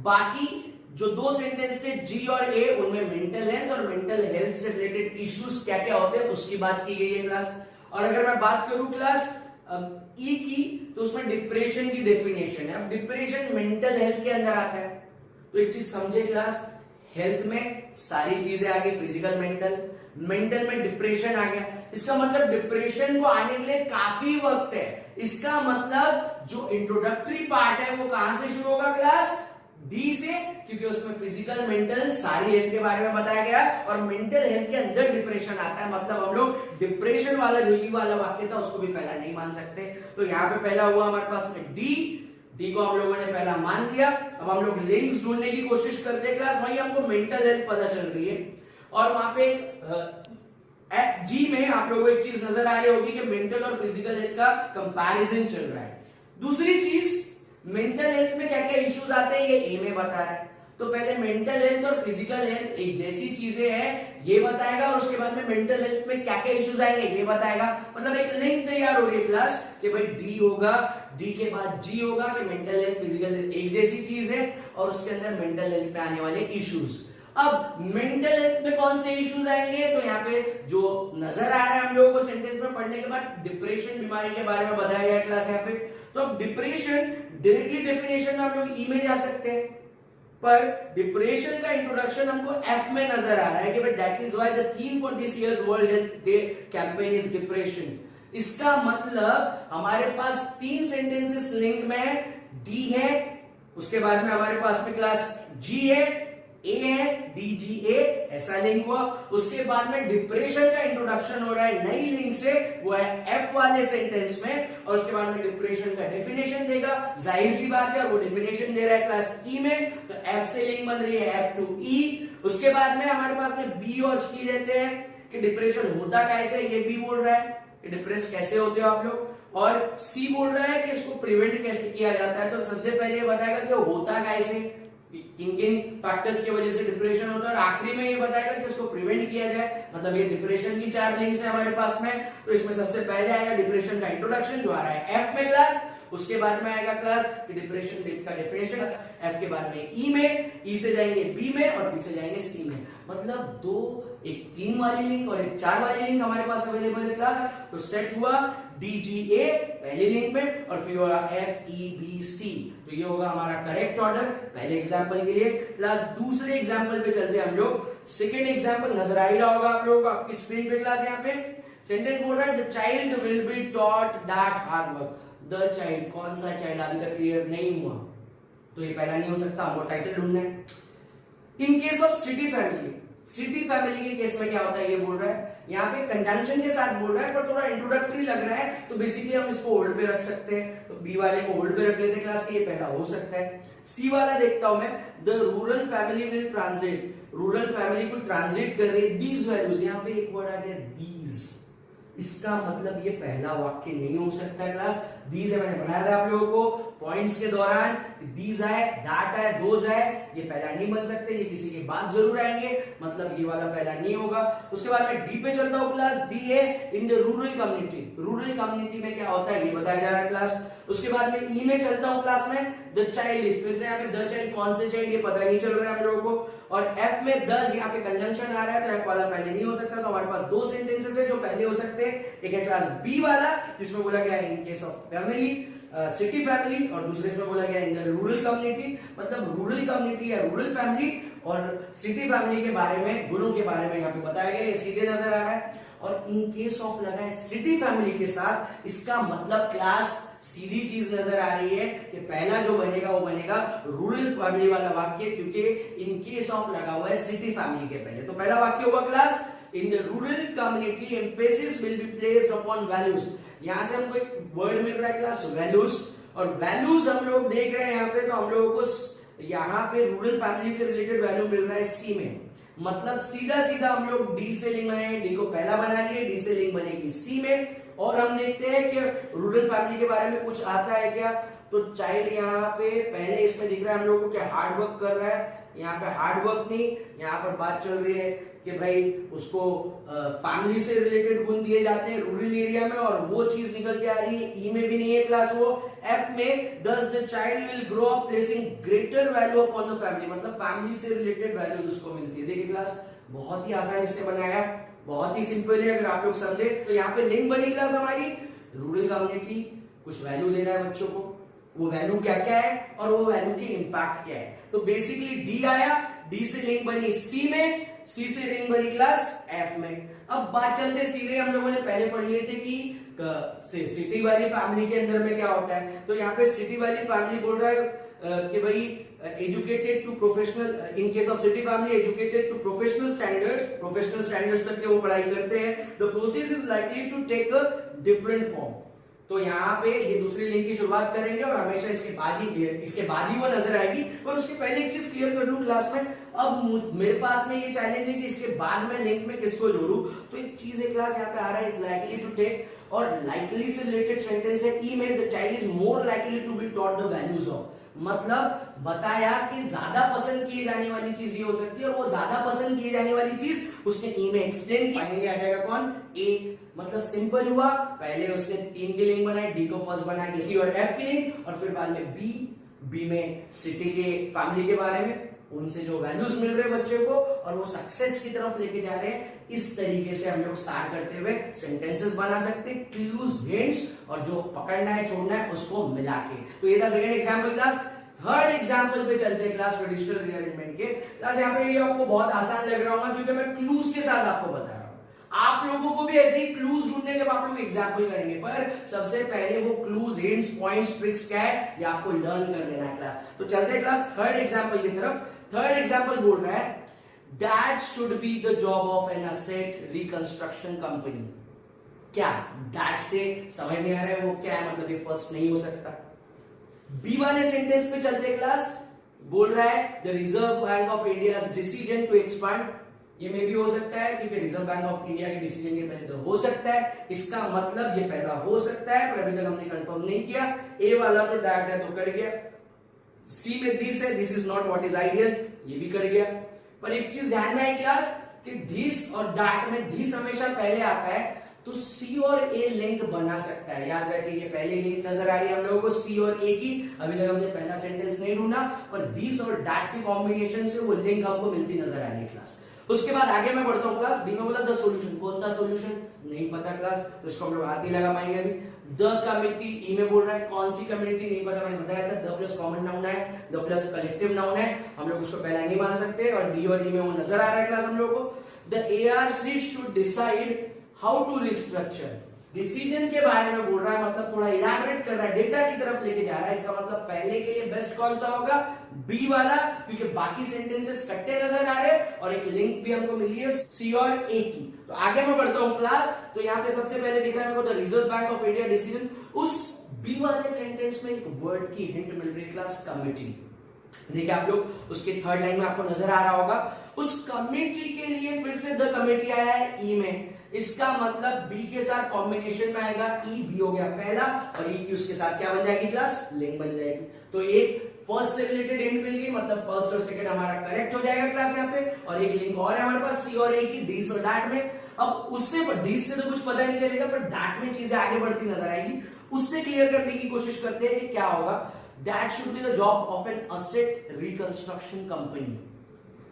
बाकी जो 2 सेंटेंस थे जी और ए, उनमें मेंटल हेल्थ और मेंटल हेल्थ से रिलेटेड इश्यूज क्या क्या होते हैं उसकी बात की गई है क्लास। और अगर मैं बात करूं क्लास ई की, तो उसमें डिप्रेशन की डेफिनेशन है। अब डिप्रेशन मेंटल हेल्थ के अंदर आता है, तो एक चीज समझे क्लास, हेल्थ में सारी चीजें आ गई, फिजिकल, मेंटल, मेंटल में डिप्रेशन आ गया, इसका मतलब डिप्रेशन को आने के लिए काफी वक्त है। इसका मतलब जो इंट्रोडक्टरी पार्ट है वो कहां से शुरू होगा क्लास? डी से, क्योंकि उसमें फिजिकल, मेंटल सारी हेल्थ के बारे में बताया गया, और मेंटल हेल्थ के अंदर डिप्रेशन आता है। मतलब हम लोग डिप्रेशन वाला जो ई वाला वाक्य था उसको भी पहला नहीं मान सकते। तो यहाँ पे पहला हुआ हमारे पास में डी को हम लोगों ने पहला मान दिया। अब हम लोग लिंक्स ढूंढने की कोशिश करते हैं क्लास, भाई हमको मेंटल हेल्थ पता चल रही है, और वहां पे जी में आप लोगों को एक चीज नजर आ रही होगी कि मेंटल और फिजिकल हेल्थ का कंपैरिजन चल रहा है। दूसरी चीज, मेंटल हेल्थ में क्या क्या इश्यूज आते हैं ये ए में बता रहा है। तो पहले मेंटल हेल्थ और फिजिकल हेल्थ एक जैसी चीजें हैं ये बताएगा, और उसके बाद में मेंटल हेल्थ में क्या क्या इश्यूज आएंगे ये बताएगा। मतलब एक लिंक तैयार हो रही है क्लास कि भाई डी होगा, डी के बाद जी होगा कि मेंटल हेल्थ, फिजिकल हेल्थ एक जैसी चीज है, और उसके अंदर मेंटल हेल्थ पे आने वाले इश्यूज। अब मेंटल हेल्थ में कौन से इश्यूज आएंगे, तो यहाँ पे जो नजर आ रहा है हम लोगों को सेंटेंस में पढ़ने के बाद, डिप्रेशन बीमारी के बारे में बताया गया क्लास यहाँ पे। तो अब डिप्रेशन डायरेक्टली डेफिनेशन में हम लोग ई में जा सकते हैं, पर डिप्रेशन का इंट्रोडक्शन हमको एफ में नजर आ रहा है कि भाई that is why the theme for this years world health day campaign is depression. इसका मतलब हमारे पास 3 सेंटेंसेस लिंक में है, डी है, उसके बाद में हमारे पास में क्लास जी है, ए है, डीजीए ऐसा लिंक हुआ। उसके बाद में डिप्रेशन का इंट्रोडक्शन हो रहा है नई लिंक से, वो है एफ वाले सेंटेंस में, और उसके बाद में डिप्रेशन का डेफिनेशन देगा, जाहिर सी बात है, और वो डेफिनेशन दे रहा है क्लास ई में, तो एफ से लिंक बन रही है एफ टू ई। उसके बाद में हमारे पास में बी और सी रहते हैं कि डिप्रेशन होता कैसे, ये बी बोल रहा है कि डिप्रेस कैसे होते हो आप लोग, और सी बोल रहा है कि इसको प्रिवेंट कैसे किया जाता है। तो सबसे पहले ये बताएगा कि होता कैसे, किन किन फैक्टर्स की वजह से डिप्रेशन होता है, और आखिरी में ये बताएगा कि उसको प्रिवेंट किया जाए। मतलब ये डिप्रेशन की 4 लिंक्स है हमारे पास में। तो इसमें सबसे पहले आएगा डिप्रेशन का इंट्रोडक्शन जो आ रहा है एफ में क्लास, उसके बाद में आएगा क्लास डिप्रेशन का डेफिनेशन एफ के बाद में ई में, ई से जाएंगे बी में, और बी से जाएंगे सी में। मतलब एक 3 वाली लिंक और एक 4 वाली लिंक हमारे पास अवेलेबल है क्लास। तो सेट हुआ डीजीए पहली लिंक में, और फिर होगा एफ ई बी सी। तो ये होगा हमारा करेक्ट ऑर्डर पहले एग्जांपल के लिए। क्लास दूसरे एग्जांपल पे चलते हैं हम लोग। सेकंड एग्जांपल नजर आ ही रहा होगा आप लोगों को आपकी स्क्रीन पे क्लास। यहाँ पे सेंटेंस बोल रहा है the child will be taught that hard work. The child, कौन सा चाइल्ड अभी तक क्लियर नहीं हुआ, तो ये पहला नहीं हो सकता, हमको टाइटल ढूंढना है। इन case of city family, city family के केस में क्या होता है ये बोल रहा है, यहाँ पे कंजंक्शन के साथ बोल रहा है, पर थोड़ा इंट्रोडक्टरी लग रहा है, तो बेसिकली हम इसको होल्ड पे रख सकते हैं। तो बी वाले को होल्ड पे रख लेते हैं क्लास के, ये पहला हो सकता है। सी वाला देखता हूं मैं, the rural family will transit, rural family को ट्रांजिट कर रही है दीज वैल्यूज, यहाँ पे एक वर्ड आ गया दीज, इसका मतलब ये पहला वाक्य नहीं हो सकता क्लास। दीज है, मैंने बनाया था आप लोगों को पॉइंट्स के दौरान, दीज आए, दैट आए, दोज आए, ये पहला नहीं बन सकते, ये किसी के बाद जरूर आएंगे, मतलब ये वाला पहला नहीं होगा। उसके बाद मैं डी पे चलता हूं क्लास, डी है in the rural community, rural community में क्या होता है ये बताया जा रहा है क्लास। उसके बाद में ई में चलता हूं क्लास में, द चाइल्ड इज, फिर से यहाँ पे द चाइल्ड, कौन से चाइल्ड ये पता नहीं चल रहा है हम लोगों को। और एफ में दस, यहाँ पे कंजंक्शन आ रहा है, तो एफ वाला पहले नहीं हो सकता, तो हमारे पास 2 सेंटेंसेस है जो पहले हो सकते हैं। एक है क्लास बी वाला जिसमें बोला गया है इन case of family, city family, और दूसरे इसमें बोला गया इन द रूरल कम्युनिटी, मतलब रूरल कम्युनिटी या रूरल फैमिली और सिटी फैमिली के बारे में, गुणों के बारे में यहाँ पे बताया गया, ये सीधे नजर आ रहा है। और इन केस ऑफ लगा है सिटी फैमिली के साथ, इसका मतलब क्लास सीधी चीज नजर आ रही है कि पहला जो बनेगा वो बनेगा रूरल फैमिली वाला वाक्य, क्योंकि इन केस ऑफ लगा हुआ है सिटी फैमिली के पहले। तो पहला वाक्य होगा class in the rural community emphasis will be placed upon values. यहां से हमको एक वर्ड मिल रहा है क्लास वैल्यूज, और वैल्यूज हम लोग देख रहे हैं यहाँ पे, तो हम लोगों को यहाँ पे रूरल फैमिली से रिलेटेड वैल्यू मिल रहा है सी में। मतलब सीधा सीधा हम लोग डी से लिंक बनाएंगे, डी को पहला बना लिए, डी से लिंक बनेगी सी में। और हम देखते हैं कि रूरल फैमिली के बारे में कुछ आता है क्या, तो चाइल्ड यहाँ पे पहले इसमें दिख रहा है हम लोग को क्या हार्ड वर्क कर रहा है, यहाँ पे हार्ड वर्क नहीं, यहाँ पर बात चल रही है कि भाई उसको फैमिली से रिलेटेड गुण दिए जाते हैं रूरल एरिया में, और वो चीज निकल के आ रही है। ई में भी नहीं है क्लास वो। एफ में दस the child will grow up placing greater value upon the family, मतलब फैमिली से रिलेटेड वैल्यूज उसको मिलती है। देखिए क्लास बहुत ही आसानी से बनाया, बहुत ही सिंपल है, अगर आप लोग समझे तो। यहाँ पे लिंक बनी क्लास हमारी, रूरल कम्युनिटी कुछ वैल्यू दे रहा है बच्चों को, वो वैल्यू क्या क्या है और वो वैल्यू के इम्पैक्ट क्या है। तो बेसिकली डी आया, डी से लिंक बनी सी में, सी से लिंक बनी क्लास एफ में। अब बात चलते सीधे, हम लोगों ने पहले पढ़ लिए थे कि सिटी वाली फैमिली के अंदर में क्या होता है। तो यहाँ पे सिटी वाली फैमिली बोल रहा है कि भाई educated to professional, in case of city family educated to professional standards तक के वो पढ़ाई करते हैं। The process is likely to take a different form. तो यहाँ पे ये दूसरी लिंक की शुरुआत करेंगे और हमेशा इसके बाद ही वो नजर आएगी। और उसके पहले एक चीज क्लियर कर लूं क्लास में, अब मेरे पास में ये चैलेंज है कि इसके बाद में लिंक में किसको जोड़ूं। तो एक चीज है क्लास यहाँ पे आ रहा है इज लाइकली टू टेक, और लाइकली से रिलेटेड सेंटेंस है ई में, the child is more likely to be taught the values of, मतलब बताया कि ज्यादा पसंद किए जाने वाली चीज ये हो सकती है, और वो ज्यादा पसंद किए जाने वाली चीज उसने ई में एक्सप्लेन की। फाइनली आ जाएगा कौन, ए। मतलब सिंपल हुआ, पहले उसने 3 की लिंक बनाई, डी को फर्स्ट बना के सी और एफ की लिंक, और फिर बाद में बी, बी में सिटी के फैमिली के बारे में, उनसे जो वैल्यूज मिल रहे हैं बच्चे को और वो सक्सेस की तरफ लेके जा रहे हैं। इस तरीके से हम लोग स्टार्ट करते हुए सेंटेंसेस बना सकते हैं, क्लूज, हिंट्स और जो पकड़ना है छोड़ना है उसको मिला के। तो ये था second example class. Third example पे चलते हैं क्लास ट्रेडिशनल रीअरेंजमेंट के। क्लास यहाँ पे ये आपको बहुत आसान लग रहा होगा क्योंकि मैं क्लूज के साथ आपको बता रहा हूँ। आप लोगों को भी ऐसे ही क्लूज ढूंढने जब आप लोग एग्जांपल करेंगे, पर सबसे पहले वो क्लूज, हिंट्स, पॉइंट्स, ट्रिक्स क्या है ये आपको लर्न कर लेना है क्लास। तो चलते हैं क्लास थर्ड एग्जांपल की तरफ। थर्ड एग्जांपल बोल रहा है that should be the job of an asset reconstruction company. क्या दैट से समझ नहीं आ रहा है वो क्या है, मतलब ये फर्स्ट नहीं हो सकता। बी वाले सेंटेंस पे चलते क्लास। बोल रहा है the Reserve Bank of India decision to expand. ये में भी हो सकता है क्योंकि रिजर्व बैंक ऑफ इंडिया के डिसीजन के पहले तो हो सकता है, इसका मतलब ये पहला हो सकता है पर अभी तक हमने कंफर्म नहीं किया। ए वाला तो दैट है तो कट गया। सी में दिस है, this is not what is ideal, ये भी कट गया। पर एक चीज ध्यान में आई क्लास कि दिस और दैट में दिस हमेशा पहले आता है, तो सी और ए लिंक बना सकता है। याद रखिए ये पहले लिंक नजर आ रही है हम लोगों को सी और ए की। अभी तक हमने पहला सेंटेंस नहीं ढूंढा पर दिस और दैट के कॉम्बिनेशन से वो लिंक हमको मिलती नजर आ रही है क्लास। उसके बाद आगे मैं बढ़ता हूं क्लास। डी में बोला द सॉल्यूशन, कौन सा सॉल्यूशन नहीं पता क्लास, तो इसको हम लोग हाथ नहीं लगा पाएंगे अभी। द कमिटी, ई में बोल रहा है कौन सी कम्युनिटी नहीं पता, मैंने बताया था द प्लस कॉमन नाउन है, द प्लस कलेक्टिव नाउन है, हम लोग उसको पहला नहीं मान सकते। और डी और ई में वो नजर आ रहा है क्लास हम लोग को। The ARC should decide how to restructure. Decision के बारे में बोल रहा है, मतलब थोड़ा इलैबोरेट कर रहा है, डेटा की तरफ लेके जा रहा है। इसका मतलब पहले के लिए बेस्ट कौन सा होगा, बी वाला, क्योंकि बाकी सेंटेंसेस कट्टे नजर आ रहे हैं और एक लिंक भी हमको मिली है सी और ए की। तो आगे मैं बढ़ता हूं क्लास। तो यहाँ पे सबसे पहले दिख रहा है मेरे को the Reserve Bank of India decision. उस बी वाले सेंटेंस में एक वर्ड की हिंट मिल रही है क्लास, कमिटी। देखिए आप लोग उसके थर्ड लाइन में आपको नजर आ रहा होगा, उस कमिटी के लिए फिर से द कमिटी आया है ई में। इसका मतलब बी के साथ कॉम्बिनेशन में आएगा ई, बी हो गया पहला और ई की उसके साथ क्या बन जाएगी क्लास, लिंक बन जाएगी। तो एक फर्स्ट से रिलेटेड हिंट मिल गई, मतलब फर्स्ट और सेकंड हमारा करेक्ट हो जाएगा क्लास यहाँ पे। और एक लिंक और है हमारे पास सी और ए की, डी और डैट में। अब उससे डी से तो कुछ पता नहीं चलेगा पर डैट में चीजें आगे बढ़ती नजर आएगी। उससे क्लियर करने की कोशिश करते हैं कि क्या होगा। That should be the job of an asset reconstruction company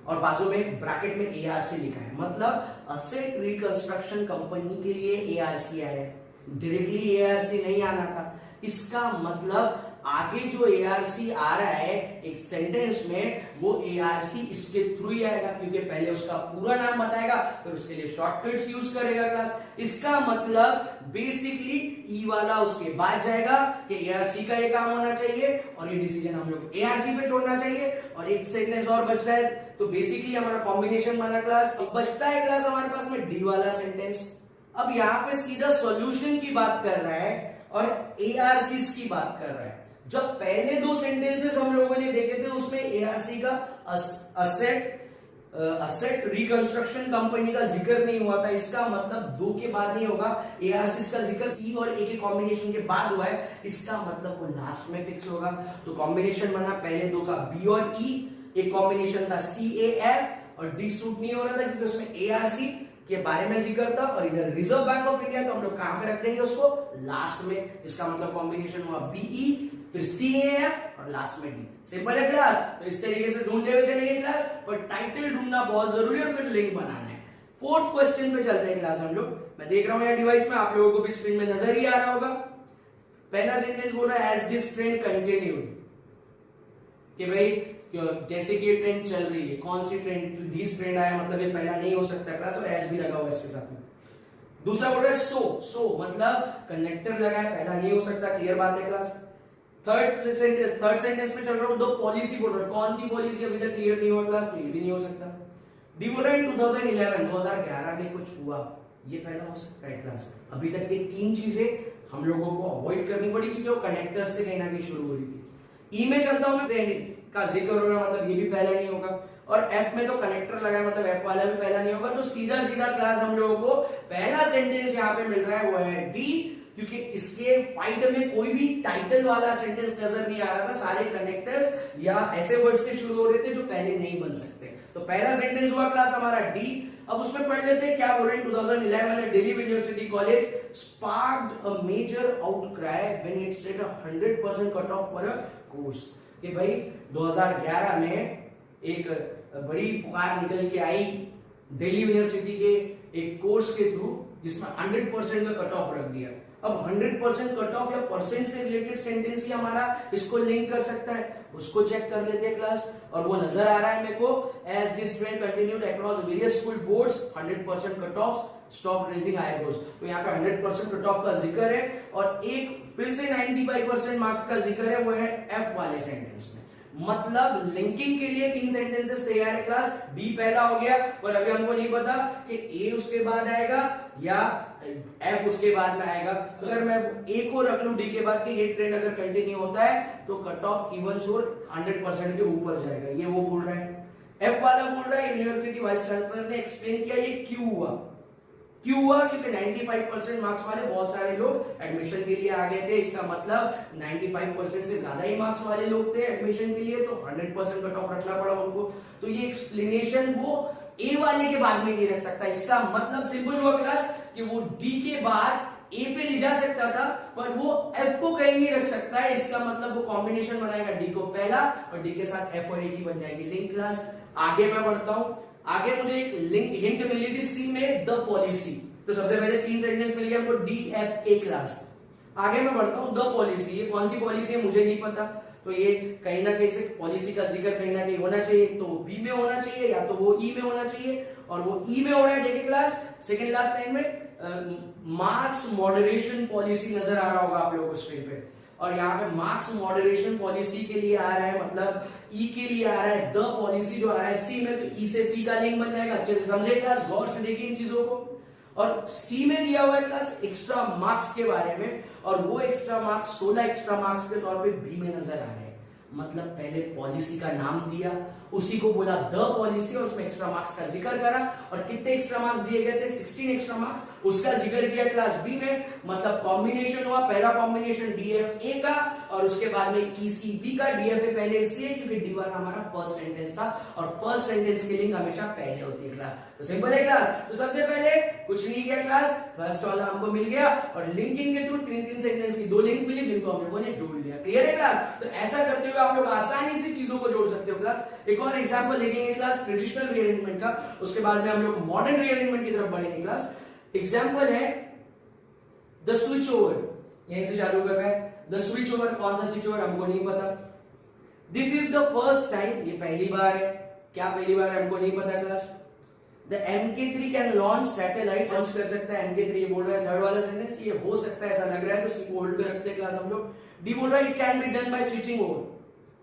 और बाजू में ब्रैकेट में एआरसी लिखा है, मतलब असेट रिकंस्ट्रक्शन कंपनी के लिए एआरसी आया है, डायरेक्टली एआरसी नहीं आना था। इसका मतलब आगे जो एआरसी आ रहा है एक सेंटेंस में, वो एआरसी इसके थ्रू ही आएगा क्योंकि पहले उसका पूरा नाम बताएगा फिर उसके लिए शॉर्टकट्स यूज करेगा क्लास। इसका मतलब बेसिकली ई वाला उसके बाद जाएगा कि एआरसी का ये काम होना चाहिए और ये डिसीजन हम लोग एआरसी पे छोड़ना चाहिए। और एक सेंटेंस और बच रहा है, तो बेसिकली हमारा कॉम्बिनेशन बना क्लास। अब बचता है क्लास हमारे पास में डी वाला सेंटेंस। अब यहाँ पे सीधा सॉल्यूशन की बात कर रहा है और एआरसी की बात कर रहा है। जब पहले दो सेंटेंसेस हम लोगों ने देखे थे उसमें एआरसी का असेट रिकंस्ट्रक्शन कंपनी का जिक्र नहीं हुआ था। इसका मतलब दो के बाद नहीं होगा, एआरसी का जिक्र सी और ए के कॉम्बिनेशन के बाद हुआ है। इसका मतलब वो लास्ट में फिक्स होगा। तो कॉम्बिनेशन बना पहले दो का बी और ई, एक कॉम्बिनेशन था सी ए एफ और डी सूट नहीं हो रहा था क्योंकि उसमें एआरसी के बारे में जिक्र था। और इधर रिजर्व बैंक ऑफ इंडिया, तो हम लोग कहां पे रख देंगे उसको, लास्ट में। इसका मतलब कॉम्बिनेशन हुआ बीई फिर सीएएफ और लास्ट में डी। सिंपल है क्लास। तो इस तरीके से ढूंढते हुए चलेंगे क्लास, पर टाइटल ढूंढना बहुत जरूरी है और फिर लिंक बनाना है। फोर्थ क्वेश्चन पे चलते हैं क्लास हम लोग। मैं देख रहा हूं यहाँ डिवाइस में, आप लोगों को भी स्क्रीन में नजर ही आ रहा होगा। पहला सेंटेंस बोल रहा है एज दिस ट्रेंड कंटिन्यूड, कि भाई जैसे कि ये ट्रेंड चल रही है, कौन सी ट्रेंड, दिस ट्रेंड आया मतलब ये पहला नहीं हो सकता क्लास, और एस भी लगा हुआ इसके साथ में। दूसरा बोल रहा है सो मतलब कनेक्टर लगा है, पहला नहीं हो सकता, क्लियर बात है क्लास। थर्ड सेंटेंस में चल रहा हूं, दो पॉलिसी बोल रहा है, कौन सी पॉलिसी अभी तक क्लियर नहीं हुआ क्लास, तो ये भी नहीं हो सकता। डी बोल रहा है 2011 में कुछ हुआ, ये पहला हो सकता है क्लास। अभी तक ये तीन चीजें हम लोगों को अवॉइड करनी पड़ी क्योंकि वो कनेक्टर्स से कहीं ना कहीं शुरू हो रही थी। ई में चलता हूं मैं, ट्रेंड का जिक्र हो रहा है, मतलब ये भी पहला नहीं होगा। और एफ में तो कनेक्टर लगा है, मतलब एफ वाला भी पहला नहीं होगा। तो सीधा सीधा क्लास हम लोगों को पहला सेंटेंस यहाँ पे मिल रहा है वो है डी, क्योंकि इसके फाइट में कोई भी टाइटल वाला सेंटेंस नजर नहीं आ रहा था, सारे कनेक्टर्स या ऐसे वर्ड से शुरू हो रहे थे जो पहले नहीं बन सकते। तो पहला सेंटेंस हुआ क्लास हमारा डी। अब उसमें पढ़ लेते हैं क्या बोल रहे हैं। 2011 में Delhi university college sparked a major outcry when it set a 100% cut off for a course। कि भाई 2011 में एक बड़ी पुकार निकल के आई दिल्ली यूनिवर्सिटी के एक कोर्स के थ्रू जिसमें 100% का कट ऑफ रख दिया। अब 100% कट ऑफ या परसेंट से रिलेटेड सेंटेंस ही हमारा इसको लिंक कर सकता है, उसको चेक कर लेते हैं क्लास। और वो नजर आ रहा है मेरे को, as this trend continued across various school boards 100% cut off stop raising eyebrows. तो यहाँ पे 100% कट ऑफ का जिक्र है और एक फिर से 95% मार्क्स का जिक्र है, वो है एफ वाले सेंटेंस में। मतलब लिंकिंग के लिए 3 सेंटेंसेस तैयार है क्लास। डी पहला हो गया और अभी हमको नहीं पता कि ए उसके बाद आएगा या एफ उसके बाद में आएगा। अगर मैं ए को रख लूं डी के बाद कि ये ट्रेंड अगर कंटिन्यू होता है तो कट ऑफ इवन श्योर 100% के ऊपर जाएगा, ये वो बोल रहा है। एफ वाला बोल रहा है यूनिवर्सिटी वाइस चांसलर ने एक्सप्लेन किया ये क्यों हुआ। क्यों हुआ? क्योंकि 95% मार्क्स वाले बहुत सारे लोग एडमिशन के लिए आ गए थे। इसका मतलब 95% से ज्यादा ही मार्क्स वाले लोग थे एडमिशन के लिए, तो 100% कट ऑफ रखना पड़ा उनको। तो ये एक्सप्लेनेशन वो ए वाले के बाद में नहीं रख सकता। इसका मतलब सिंपल हुआ क्लास कि वो डी के बाद ए पे ले जा सकता था पर वो एफ को कहीं नहीं रख सकता है। इसका मतलब वो कॉम्बिनेशन बनाएगा डी को पहला और डी के साथ एफ और ए की बन जाएगी लिंक क्लास। आगे मैं बढ़ता हूं। आगे मुझे एक लिंक हिंट मिली थी सी में, द पॉलिसी। तो सबसे पहले 3 सेंटेंस मिल गया हमको डी एफ ए क्लास। आगे मैं बढ़ता हूं, द पॉलिसी। ये कौन सी पॉलिसी है मुझे नहीं पता, तो ये कहीं ना कहीं से पॉलिसी का जिक्र कहीं ना कहीं होना चाहिए। तो बी में होना चाहिए या तो वो ई में होना चाहिए, और वो ई में हो रहा है। देखिए क्लास सेकंड लास्ट लाइन में मार्क्स मॉडरेशन पॉलिसी नजर आ रहा होगा आप लोगों को स्क्रीन पे, और यहाँ पे मार्क्स मॉडरेशन पॉलिसी के लिए आ रहा है, मतलब ई के लिए आ रहा है। द पॉलिसी जो आ रहा है सी में, तो ई से सी का लिंक बन जाएगा। अच्छे से समझे क्लास, गौर से देखिए इन चीजों को। और सी में दिया हुआ है क्लास एक्स्ट्रा मार्क्स के बारे में, और वो एक्स्ट्रा मार्क्स 16 एक्स्ट्रा मार्क्स के तौर पे बी में नजर आ रहे हैं। मतलब पहले पॉलिसी का नाम दिया, उसी को बोला द पॉलिसी, और उसमें एक्स्ट्रा मार्क्स का जिक्र करा। और कितने एक्स्ट्रा मार्क्स दिए गए थे? 16 एक्स्ट्रा मार्क्स, उसका जिक्र किया क्लास बी में। मतलब कॉम्बिनेशन हुआ, पहला कॉम्बिनेशन डीएफए का और उसके बाद में ईसीबी का। डीएफए पहले इसलिए क्योंकि डी वाला हमारा फर्स्ट सेंटेंस था, और फर्स्ट सेंटेंस की लिंक हमेशा पहले होती है क्लास। तो सिंपल है क्लास। तो सबसे पहले कुछ नहीं किया क्लास, फर्स्ट वाला हमको मिल गया, और लिंकिंग के थ्रू 3 सेंटेंस की 2 लिंक मिली जिनको हम लोगों ने जोड़ लिया। क्लियर है क्लास? तो ऐसा करते हुए आप लोग आसानी से चीजों को जोड़ सकते हो क्लास। एक और एग्जांपल देखेंगे क्लास ट्रेडिशनल रीअरेंजमेंट का, उसके बाद में हम लोग मॉडर्न रीअरेंजमेंट की तरफ बढ़ेंगे क्लास। एग्जांपल है द स्विच ओवर, यहीं से चालू कर रहा है। द स्विच ओवर, कौन सा स्विच ओवर हमको नहीं पता। This is the first time, ये पहली बार है। क्या पहली बार है हमको नहीं पता class. The MK3 can launch satellite, launch कर सकता है MK3, ये बोल रहा है थर्ड वाला सेंटेंस। ये हो सकता है, ऐसा लग रहा है, तो सी को होल्ड पे रखते हैं क्लास हम लोग। डी बोल रहा है it can be done by switching over,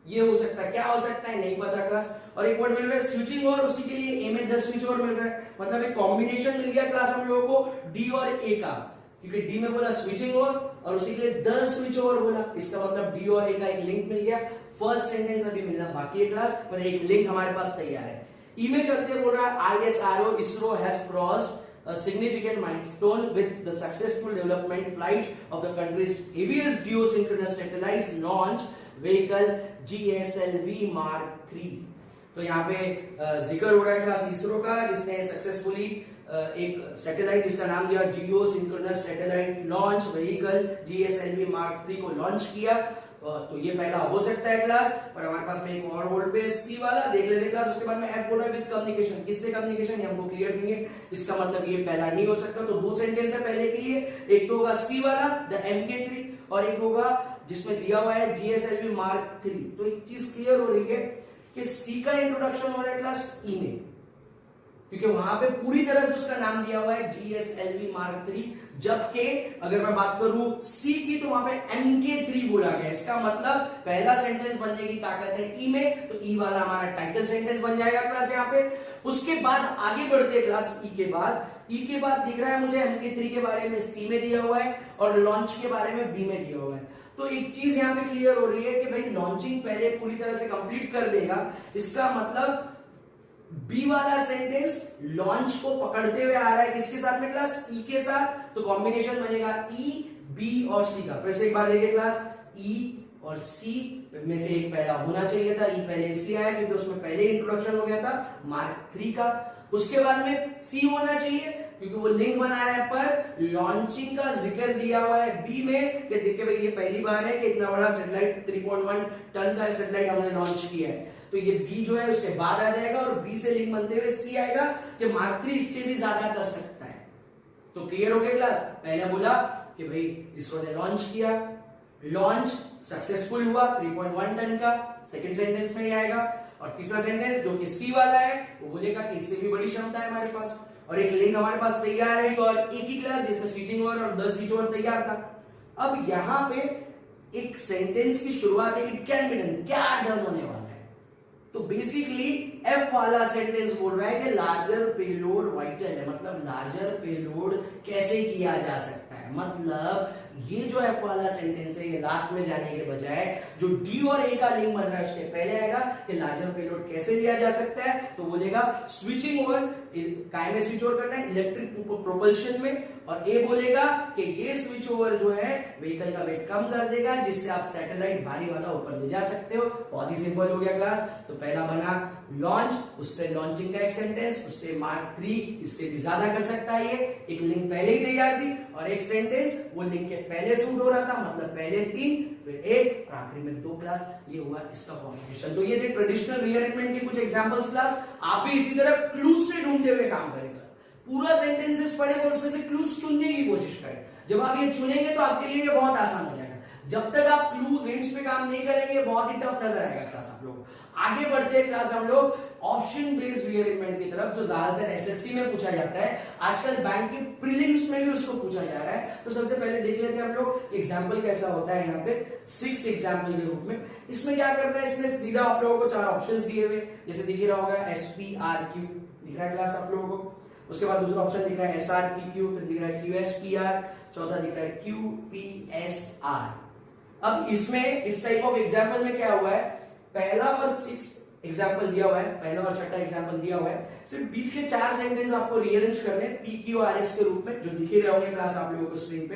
ये हो सकता है। क्या हो सकता है नहीं पता क्लास। और एक वर्ड मिल रहा है स्विचिंग ओवर, उसी के लिए ए में द स्विच ओवर मिल रहा है। मतलब एक कॉम्बिनेशन मिल गया क्लास हम लोगों को डी और ए का, क्योंकि डी में बोला स्विचिंग ओवर और उसी के लिए द स्विच ओवर बोला। इसका मतलब डी और ए का एक लिंक मिल गया। फर्स्ट सेंटेंस अभी मिलना बाकी है क्लास, पर एक लिंक हमारे पास तैयार है। ई में चलते बोल रहा है ISRO ISRO has crossed a significant milestone with the successful development flight of the country's heaviest geosynchronous satellite launch vehicle GSLV Mark 3। तो यहाँ पे जिक्र हो रहा है क्लास इसरो का, जिसने सक्सेसफुली एक सैटेलाइट जिसका नाम दिया geosynchronous satellite launch vehicle GSLV Mark 3 को लॉन्च किया। तो ये पहला हो सकता है क्लास, और हमारे पास में एक और होल्ड पे सी वाला देख लेते क्लास। उसके बाद में एफ बोल रहा है विद कम्युनिकेशन, किससे कम्युनिकेशन ये हमको क्लियर नहीं है। इसका मतलब ये पहला नहीं हो सकता। तो 2 सेंटेंस है पहले के लिए, एक तो होगा सी वाला द MK3 और एक होगा जिसमें दिया हुआ है GSLV Mark 3। तो एक चीज क्लियर हो रही है कि सी का इंट्रोडक्शन हो रहा है क्लास ई में, क्योंकि वहां पे पूरी तरह से उसका नाम दिया हुआ है GSLV Mark 3। जबकि अगर मैं बात करूं सी की तो वहां पे MK3 बोला गया। इसका मतलब पहला सेंटेंस बनने की ताकत है ई में, तो ई वाला हमारा टाइटल सेंटेंस बन जाएगा क्लास यहाँ पे। उसके बाद आगे बढ़ते हैं क्लास ई के बाद दिख रहा है मुझे MK3 के बारे में सी में दिया हुआ है और लॉन्च के बारे में बी में दिया हुआ है। तो एक चीज यहाँ पे क्लियर हो रही है कि भाई लॉन्चिंग पहले पूरी तरह से कंप्लीट कर देगा। इसका मतलब बी वाला सेंटेंस लॉन्च को पकड़ते हुए आ रहा है किसके साथ में क्लास, ई के साथ। तो कॉम्बिनेशन बनेगा ई बी और सी का। फिर से एक बार देखिए क्लास, ई और सी में से एक पहला होना चाहिए था। ई पहले इसलिए आया क्योंकि उसमें पहले इंट्रोडक्शन हो गया था Mark 3 का। उसके बाद में सी होना चाहिए क्योंकि वो लिंक बना रहा है, पर लॉन्चिंग का जिक्र दिया हुआ है बी में कि देखिए भाई ये पहली बार है कि इतना बड़ा सैटेलाइट 3.1 टन का सैटेलाइट हमने लॉन्च किया है, तो ये बी जो है उसके बाद आ जाएगा और बी से लिंक बनते हुए सी आएगा कि मार्क 3 इससे भी ज्यादा कर सकता है। तो क्लियर हो गया क्लास? पहले बोला कि भाई इसको ने लॉन्च किया, लॉन्च सक्सेसफुल हुआ 3.1 टन का, सेकंड सेंटेंस में ही आएगा। और तीसरा सेंटेंस जो कि सी वाला है वो बोलेगा कि इससे भी बड़ी क्षमता है हमारे पास, और एक लिंक हमारे पास तैयार है और एक ही क्लास जिसमें स्विचिंग ओवर और 10 स्विच ओवर तैयार था। अब यहां पे एक सेंटेंस की शुरुआत है, इट कैन बी डन, क्या डन होने वाला है? तो बेसिकली एफ वाला सेंटेंस बोल रहा है कि लार्जर पेलोड वाइटल है, मतलब लार्जर पेलोड कैसे किया जा सकता है। मतलब ये जो एफ वाला सेंटेंस है ये लास्ट में जाने के बजाय जो डी और ए का लिंक बन रहा है उसके पहले आएगा कि लार्जर पेलोड कैसे लिया जा सकता है, तो बोलेगा स्विचिंग ओवर, काय में स्विच ओवर करना है, इलेक्ट्रिक प्रोपल्शन में, और ए बोलेगा कि ये स्विच ओवर जो है व्हीकल का वेट कम कर देगा जिससे आप सैटेलाइट भारी वाला ऊपर ले जा सकते हो। बहुत ही सिंपल हो गया क्लास। तो पहला बना लॉन्च, उससे लॉन्चिंग का एक सेंटेंस, उससे मार्क 3 इससे भी ज्यादा कर सकता है, ये एक लिंक पहले ही तैयार थी, और एक सेंटेंस वो लिंक के पहले शूट हो रहा था, मतलब पहले 3 फिर 1 और आखिरी में 2 क्लास। ये हुआ इसका कॉम्बिनेशन। तो ये थे ट्रेडिशनल रीअरेंजमेंट के कुछ एग्जांपल्स क्लास। आप भी इसी तरह क्लूज से ढूंढते हुए काम करेंगे, पूरा सेंटेंसेस पढ़ेंगे और उसमें से क्लूज चुनने की कोशिश करें। जब आप ये चुनेंगे तो आपके लिए ये बहुत आसान हो जाएगा। जब तक आप क्लूज हिंट्स पे काम नहीं करेंगे ये बहुत ही टफ नजर आएगा क्लास आप लोग। आगे बढ़ते हैं क्लास हम लोग ऑप्शन बेस्ड रीअरेंजमेंट की तरफ, जो ज्यादातर एसएससी में पूछा जाता है, आजकल बैंक के प्रीलिम्स में भी उसको पूछा जा रहा है। तो सबसे पहले देख लेते हैं हम लोग एग्जांपल कैसा होता है यहाँ पे 6th एग्जांपल के रूप में। इसमें क्या करता है, इसमें सीधा आप लोगों को 4 ऑप्शंस दिए हुए, जैसे दिख रहा होगा SPRQ दिख रहा है क्लास आप लोगों को। उसके बाद दूसरा ऑप्शन दिख रहा है SRPQ, फिर दिख रहा है QSPR, चौथा दिख रहा है QPSR। अब इसमें इस टाइप ऑफ एग्जांपल में क्या हुआ है, पहला और 6th एग्जांपल दिया हुआ है, पहला और छठा एग्जांपल दिया हुआ है, सिर्फ बीच के 4 सेंटेंस आपको रीअरेंज करने PQRS के रूप में, जो दिख ही रहे होंगे क्लास आप लोगों को स्क्रीन पे।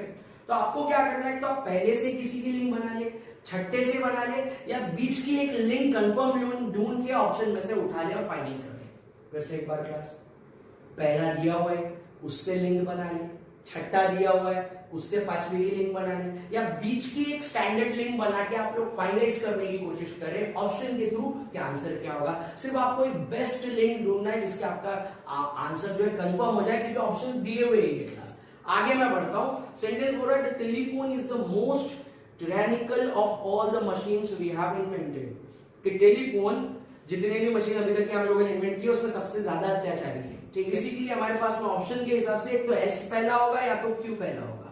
तो आपको क्या करना है, तो आप पहले से किसी की लिंक बना ले, छठे से बना ले, या बीच की एक लिंक कंफर्म लिंक ढूंढ के ऑप्शन में से उठा ले और फाइनल कर ले। फिर से एक बार क्लास, पहला दिया हुआ है उससे लिंक बना ले, छठा दिया हुआ है उससे 5वीं की लिंक बना ले, या बीच की एक स्टैंडर्ड लिंक बना के आप लोग फाइनलाइज करने की कोशिश करें ऑप्शन के थ्रू कि आंसर क्या होगा। सिर्फ आपको एक बेस्ट लिंक ढूंढना है जिसके आपका आंसर जो है कंफर्म हो जाए, क्योंकि ऑप्शन दिए हुए हैं ये क्लास। आगे मैं बढ़ता हूं, सेंटेंस बोल रहा है the telephone is the most tyrannical of all the machines we have invented. कि टेलीफोन जितने भी मशीन अभी तक के हम लोगों ने इन्वेंट किए उसमें सबसे ज्यादा अत्याचारी है। ठीक है, इसीलिए हमारे पास में ऑप्शन के हिसाब से एक तो S पहला होगा या तो Q पहला होगा।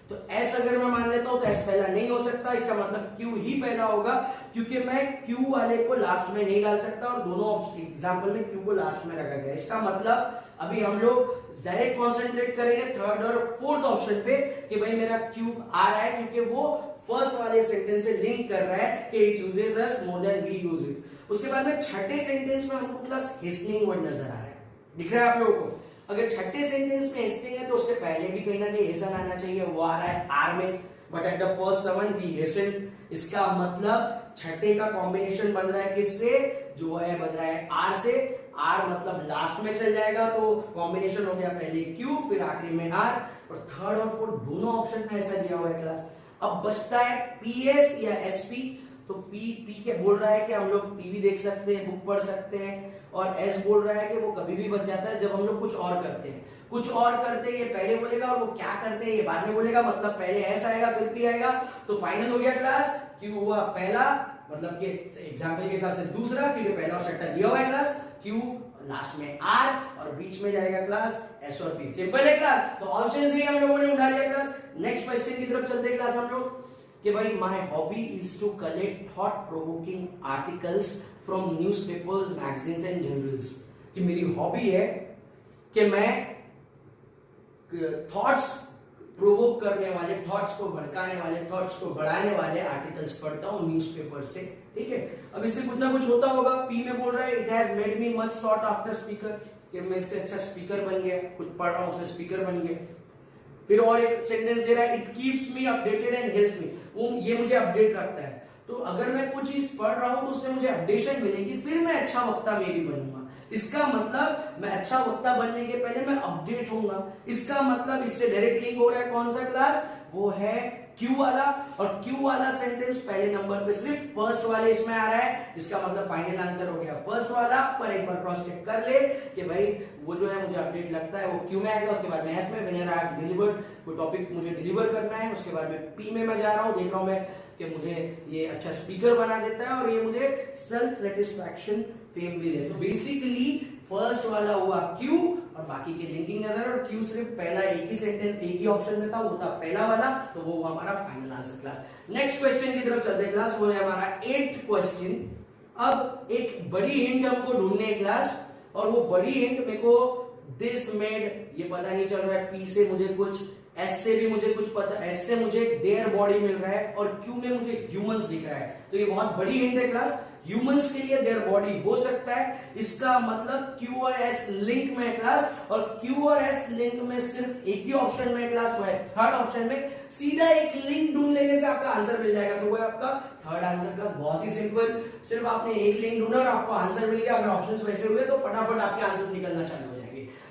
तो S अगर मैं मान लेता हूं तो S पहला नहीं हो सकता, इसका मतलब Q ही पहला होगा, क्योंकि मैं Q वाले को लास्ट में नहीं डाल सकता और दोनों एग्जांपल में Q को लास्ट में रखा गया। इसका मतलब अभी हम लोग डायरेक्ट कॉन्सेंट्रेट करेंगे 3rd और 4th ऑप्शन पे कि भाई मेरा Q आ रहा है, क्योंकि वो फर्स्ट वाले सेंटेंस से लिंक कर रहा है कि it uses us more than we use it. उसके बाद में छठे सेंटेंस में हमको क्लास हेस्टनिंग वर्ड नजर आ रहा है, दिख रहा है आप लोगों को। अगर छठे सेंटेंस में हेस्टिंग है तो उसके पहले भी कहीं ना कहीं हेसन आना चाहिए, वो आ रहा है आर में, but at the first summon we hasten. इसका मतलब छठे का कॉम्बिनेशन बन रहा है किससे, जो है बन रहा है आर से। आर मतलब लास्ट में चल जाएगा, तो कॉम्बिनेशन हो गया पहले क्यू फिर आखिरी में आर, और 3rd और 4th दोनों ऑप्शन में ऐसा दिया हुआ है क्लास। अब बचता है पीएस या एसपी। तो पी के बोल रहा है कि हम लोग टीवी देख सकते हैं, बुक पढ़ सकते हैं, और एस बोल रहा है कि वो कभी भी बच जाता है जब हम लोग कुछ और करते हैं। कुछ और करते हैं ये पहले बोलेगा, और वो क्या करते हैं ये बाद में बोलेगा, मतलब पहले एस आएगा फिर पी आएगा। तो फाइनल हो गया क्लास, क्यू हुआ पहला, मतलब कि एग्जांपल के हिसाब से दूसरा, क्योंकि पहला और छठा दिया हुआ है क्लास, क्यू लास्ट में आर और बीच में जाएगा क्लास एस और पी। सिंपल है क्लास। तो ऑप्शन सी हम लोगों ने उठा लिया क्लास। नेक्स्ट क्वेश्चन की तरफ चलते हैं क्लास हम लोग कि भाई my hobby is to collect thought provoking articles from newspapers, magazines and journals. कि मेरी हॉबी है कि मैं थॉट्स प्रोवोक करने वाले, थॉट्स को भड़काने वाले, थॉट्स को बढ़ाने वाले आर्टिकल्स पढ़ता हूं न्यूज़पेपर से। ठीक है, अब इससे कुछ ना कुछ होता होगा। पी में बोल रहा है it has made me much sought after speaker, कि मैं इससे अच्छा स्पीकर बन गया, कुछ पढ़ रहा हूं उससे स्पीकर बन गया। फिर और एक सेंटेंस दे रहा है it keeps me updated and helps me, वो ये मुझे अपडेट रखता है। तो अगर मैं कुछ चीज पढ़ रहा हूं तो उससे मुझे अपडेशन मिलेगी, फिर मैं अच्छा वक्ता में भी बनूंगा। इसका मतलब मैं अच्छा वक्ता बनने के पहले मैं अपडेट होऊंगा। इसका मतलब इससे डायरेक्ट लिंक हो रहा है कौन सा क्लास, वो है क्यू वाला। और क्यू वाला सेंटेंस पहले नंबर पे सिर्फ फर्स्ट वाले इसमें आ रहा है, इसका मतलब फाइनल आंसर हो गया फर्स्ट वाला। पर एक बार क्रॉस चेक कर ले कि भाई वो जो है मुझे अपडेट लगता है वो क्यू में आएगा, उसके बाद मैं एस में मैंने डिलीवर्ड कोई टॉपिक मुझे डिलीवर करना है, उसके बाद में पी में मैं जा रहा हूं, देख रहा हूं मैं कि मुझे ये अच्छा स्पीकर बना देता है और ये मुझे सेल्फ सेटिस्फैक्शन फेम भी देता है। बेसिकली फर्स्ट वाला हुआ क्यू और बाकी के लिंकिंग नजर, और क्यू सिर्फ पहला एक ही सेंटेंस एक ही ऑप्शन में था, वो था पहला वाला, तो वो हुआ हमारा final answer class. Next question की तरफ चलते हैं क्लास, वो है हमारा 8th क्वेश्चन। अब एक बड़ी हिंट हमको ढूंढने है क्लास, और वो बड़ी हिंट मेरे को दिस मेड ये पता नहीं चल रहा है, पी से मुझे कुछ, एस से भी मुझे कुछ पता, एस से मुझे देयर बॉडी मिल रहा है, और क्यू में मुझे ह्यूमंस दिख रहा है। तो ये बहुत बड़ी हिंट है क्लास, ह्यूमंस के लिए देयर बॉडी हो सकता है, इसका मतलब क्यू और एस लिंक में क्लास, और क्यू और एस लिंक में सिर्फ एक ही ऑप्शन में क्लास, वो है थर्ड ऑप्शन में। सीधा एक लिंक ढूंढ लेने से आपका आंसर मिल जाएगा, तो वो है आपका थर्ड आंसर क्लास। बहुत ही सिंपल, सिर्फ आपने एक लिंक ढूंढा और आपको आंसर मिल गया। अगर ऑप्शंस वैसे हुए तो फटाफट आपके आंसर निकलना चालू हो जाएंगे,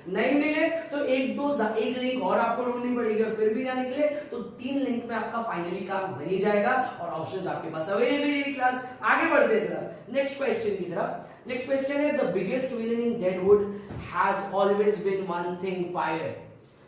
नहीं मिले तो एक लिंक और आपको ढूंढनी पड़ेगी, और फिर भी ना निकले तो 3 लिंक में आपका फाइनली काम बन ही जाएगा और ऑप्शंस आपके पास अवेलेबल है क्लास। आगे बढ़ते हैं क्लास नेक्स्ट क्वेश्चन की तरफ। नेक्स्ट क्वेश्चन है the biggest villain in deadwood has always been one thing, fire.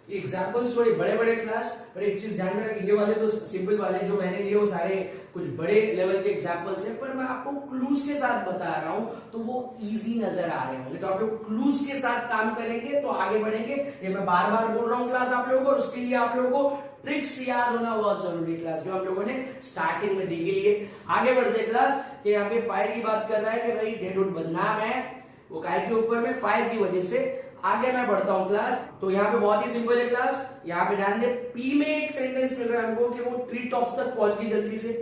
Examples थोड़े बड़े बड़े क्लास, पर एक चीज ध्यान में रखिए, ये वाले तो सिंपल वाले जो मैंने लिए वो सारे कुछ बड़े लेवल के एग्जांपल्स हैं, पर मैं आपको क्लूज के साथ बता रहा हूं तो वो इजी नजर आ रहे होंगे। तो आप लोग क्लूज के साथ काम करेंगे तो आगे बढ़ेंगे। ये मैं बार बार बोल रहा हूं क्लास आप लोगों को, और उसके लिए आप लोगों को ट्रिक्स याद होना बहुत जरूरी क्लास, जो हम लोगों ने स्टार्टिंग में दी के लिए। आगे बढ़ते क्लास कि यहाँ पे फायर की बात कर रहा है कि भाई डेडवुड बदनाम है, वो काय के ऊपर में, फायर की वजह से। आगे मैं बढ़ता हूं क्लास, तो यहाँ पे बहुत ही सिंपल है क्लास। यहाँ पे ध्यान दे, पी में एक सेंटेंस मिल रहा है हमको कि वो ट्री टॉप्स तक पहुंच गई जल्दी से,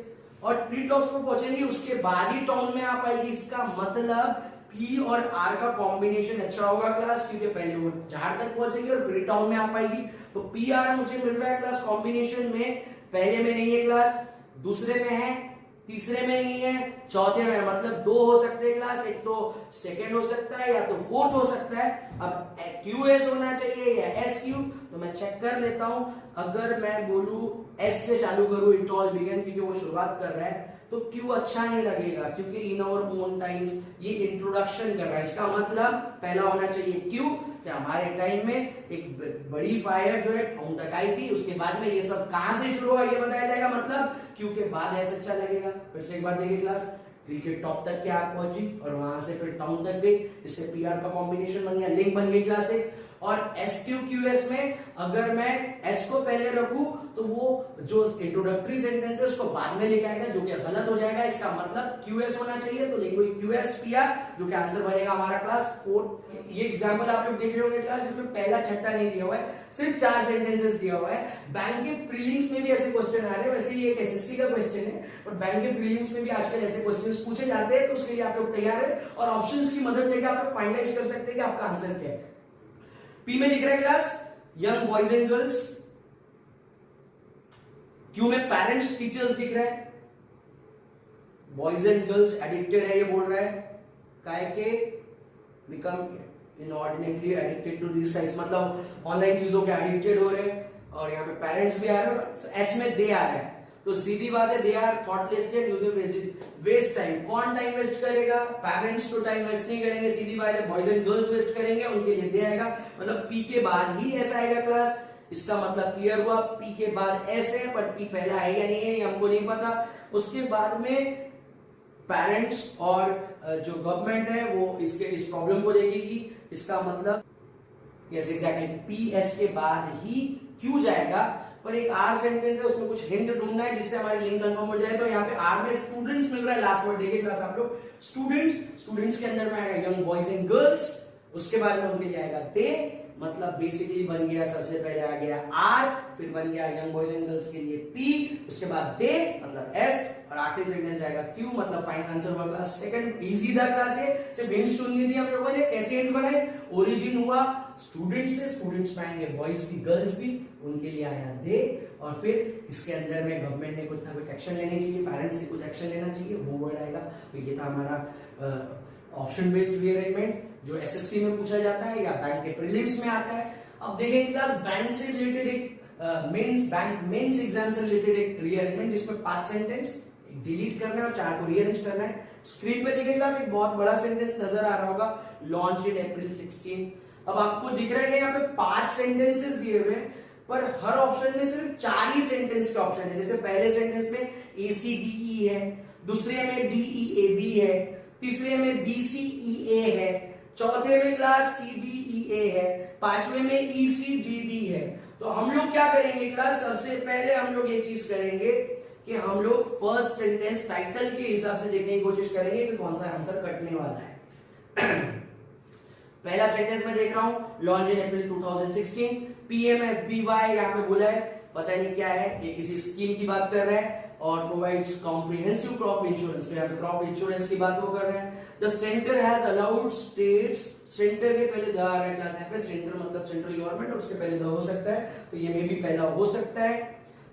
और ट्री टॉप्स पर पहुंचेंगी उसके बाद ही टाउन में आ पाएगी। इसका मतलब पी और आर का कॉम्बिनेशन अच्छा होगा क्लास, क्योंकि पहले वो झाड़ तक पहुंचेंगे और फिर टाउन में आ पाएगी। तो पी आर मुझे मिल रहा है क्लास कॉम्बिनेशन में, पहले में नहीं है क्लास, दूसरे में है, तीसरे में नहीं है, चौथे में, मतलब 2 हो सकते हैं क्लास, एक तो सेकंड हो सकता है या तो फोर्थ हो सकता है। अब क्यू एस होना चाहिए या एस क्यू, तो मैं चेक कर लेता हूं। अगर मैं बोलूं एस से चालू करूं, इट ऑल बिगन, क्योंकि वो शुरुआत कर रहा है, तो क्यू अच्छा नहीं लगेगा, क्योंकि इन आवर ओन टाइम्स ये इंट्रोडक्शन कर रहा है। इसका मतलब पहला होना चाहिए क्यू, कि हमारे टाइम में एक बड़ी फायर जो है टाउन तक आई थी, उसके बाद में ये सब कहां से शुरू हुआ ये बताया जाएगा, मतलब क्यू के बाद ऐसा अच्छा लगेगा। फिर से एक बार देखिए क्लास, ट्री के टॉप तक क्या पहुंची और वहां से फिर टाउन तक गई, इससे पीआर का कॉम्बिनेशन बन गया, लिंक बन गई क्लास से। और एस क्यू क्यू एस में अगर मैं एस को पहले रखूं तो वो जो इंट्रोडक्टरी सेंटेंस है उसको बाद में लेके आएगा, जो कि गलत हो जाएगा। इसका मतलब क्यू एस होना चाहिए, तो लिखो क्यू एस पी आर, जो कि आंसर बनेगा हमारा क्लास 4। ये एग्जाम्पल आप लोग देख रहे होंगे क्लास, इसमें पहला छठा नहीं दिया हुआ है, सिर्फ 4 सेंटेंसेस दिया हुआ है। बैंक के प्रीलिम्स में भी ऐसे क्वेश्चन आ रहे हैं, वैसे ये एक एसएससी का क्वेश्चन है, और बैंक के प्रीलिम्स में भी आजकल ऐसे क्वेश्चंस पूछे जाते हैं, तो उसके लिए आप लोग तैयार है और ऑप्शंस की मदद लेकर आप लोग फाइनलाइज कर सकते हैं कि आपका आंसर क्या है। पी में दिख रहा है class young boys and girls, Q में पेरेंट्स टीचर्स दिख रहा है, बॉयज एंड गर्ल्स एडिक्टेड है ये बोल रहा है, काय के become inordinately addicted to this sites, मतलब ऑनलाइन चीजों के एडिक्टेड हो रहे हैं, और यहाँ पे पेरेंट्स भी आ रहे हैं, एस में दे आ रहा है, तो सीधी बात है they are thoughtless waste time. कौन टाइम वेस्ट करेगा? पेरेंट्स तो टाइम वेस्ट नहीं करेंगे, सीधी बात है बॉयज एंड गर्ल्स वेस्ट करेंगे, उनके लिए दे आएगा, मतलब पी के बाद ही ऐसा आएगा क्लास। इसका मतलब क्लियर हुआ, पी के बाद एस है, पर पी पहला है या नहीं है ये हमको नहीं पता। उसके बाद में पेरेंट्स और जो गवर्नमेंट है वो इस प्रॉब्लम को देखेगी। इसका मतलब यस एग्जैक्टली पी एस के बाद ही क्यू जाएगा, पर एक आर सेंटेंस है उसमें कुछ हिंट ढूंढना है जिससे हमारी लिंक कंफर्म हो जाए। तो यहाँ पे आर में स्टूडेंट्स मिल रहा है, लास्ट वर्ड देखिए क्लास आप लोग, स्टूडेंट्स के अंदर में आएगा यंग बॉयज एंड गर्ल्स, उसके बाद में उनके लिए आएगा दे, मतलब बेसिकली बन गया सबसे पहले आ गया आर, फिर बन गया यंग बॉयज एंड गर्ल्स के लिए पी, उसके बाद दे मतलब एस, और आखिरी सेंटेंस आएगा क्यू, मतलब फाइनल आंसर हुआ क्लास सेकंड। इजी था क्लास ये, सिर्फ हिंट्स ढूंढनी थी हम लोगों ने। कैसे हिंट्स बनाए? ओरिजिन हुआ स्टूडेंट्स से, स्टूडेंट्स में आएंगे बॉयज भी गर्ल्स भी, उनके लिए आया दे, और फिर इसके अंदर में गवर्नमेंट ने कुछ ना कुछ एक्शन लेने चाहिए, पेरेंट्स से कुछ एक्शन लेना चाहिए, वो वर्ड आएगा। तो ये था हमारा ऑप्शन बेस्ड रीअरेंजमेंट जो एसएससी में पूछा जाता है या बैंक के प्रीलिम्स में आता है। अब देखेंगे क्लास बैंक से रिलेटेड एक मेंस एग्जाम से रिलेटेड एक रीअरेंजमेंट जिसमें 5 सेंटेंस डिलीट करना है और 4 को रीअरेंज करना है। स्क्रीन पे देखिए क्लास एक बहुत बड़ा सेंटेंस नजर आ रहा होगा, लॉन्च इन अप्रैल 16। अब आपको दिख रहा है कि यहाँ पे 5 सेंटेंसेस दिए हुए हैं पर हर ऑप्शन में सिर्फ 4 ही सेंटेंस के ऑप्शन है। जैसे पहले सेंटेंस में ACDE है, दूसरे में DEAB है, तीसरे में BCEA है, चौथे में क्लास CDEA है, पांचवे में ECDD है। तो हम लोग क्या करेंगे क्लास, सबसे पहले हम लोग ये चीज करेंगे कि हम लोग फर्स्ट सेंटेंस टाइटल के हिसाब से देखने की कोशिश करेंगे कि कौन सा आंसर कटने वाला है। पहला सेंटेंस में देख रहा हूं, लॉन्च इन अप्रैल 2016, PMFBY यहाँ पे बोला है, पता नहीं क्या है, ये किसी स्कीम की बात कर रहा है और प्रोवाइड्स कॉम्प्रिहेंसिव क्रॉप इंश्योरेंस, तो यहाँ पे क्रॉप इंश्योरेंस की बात वो कर रहे हैं। The centre has allowed states, centre के पहले द आ रहा है क्लास, यहाँ पे सेंटर मतलब सेंट्रल गवर्नमेंट और उसके पहले द हो सकता है, तो ये में भी पहला हो सकता है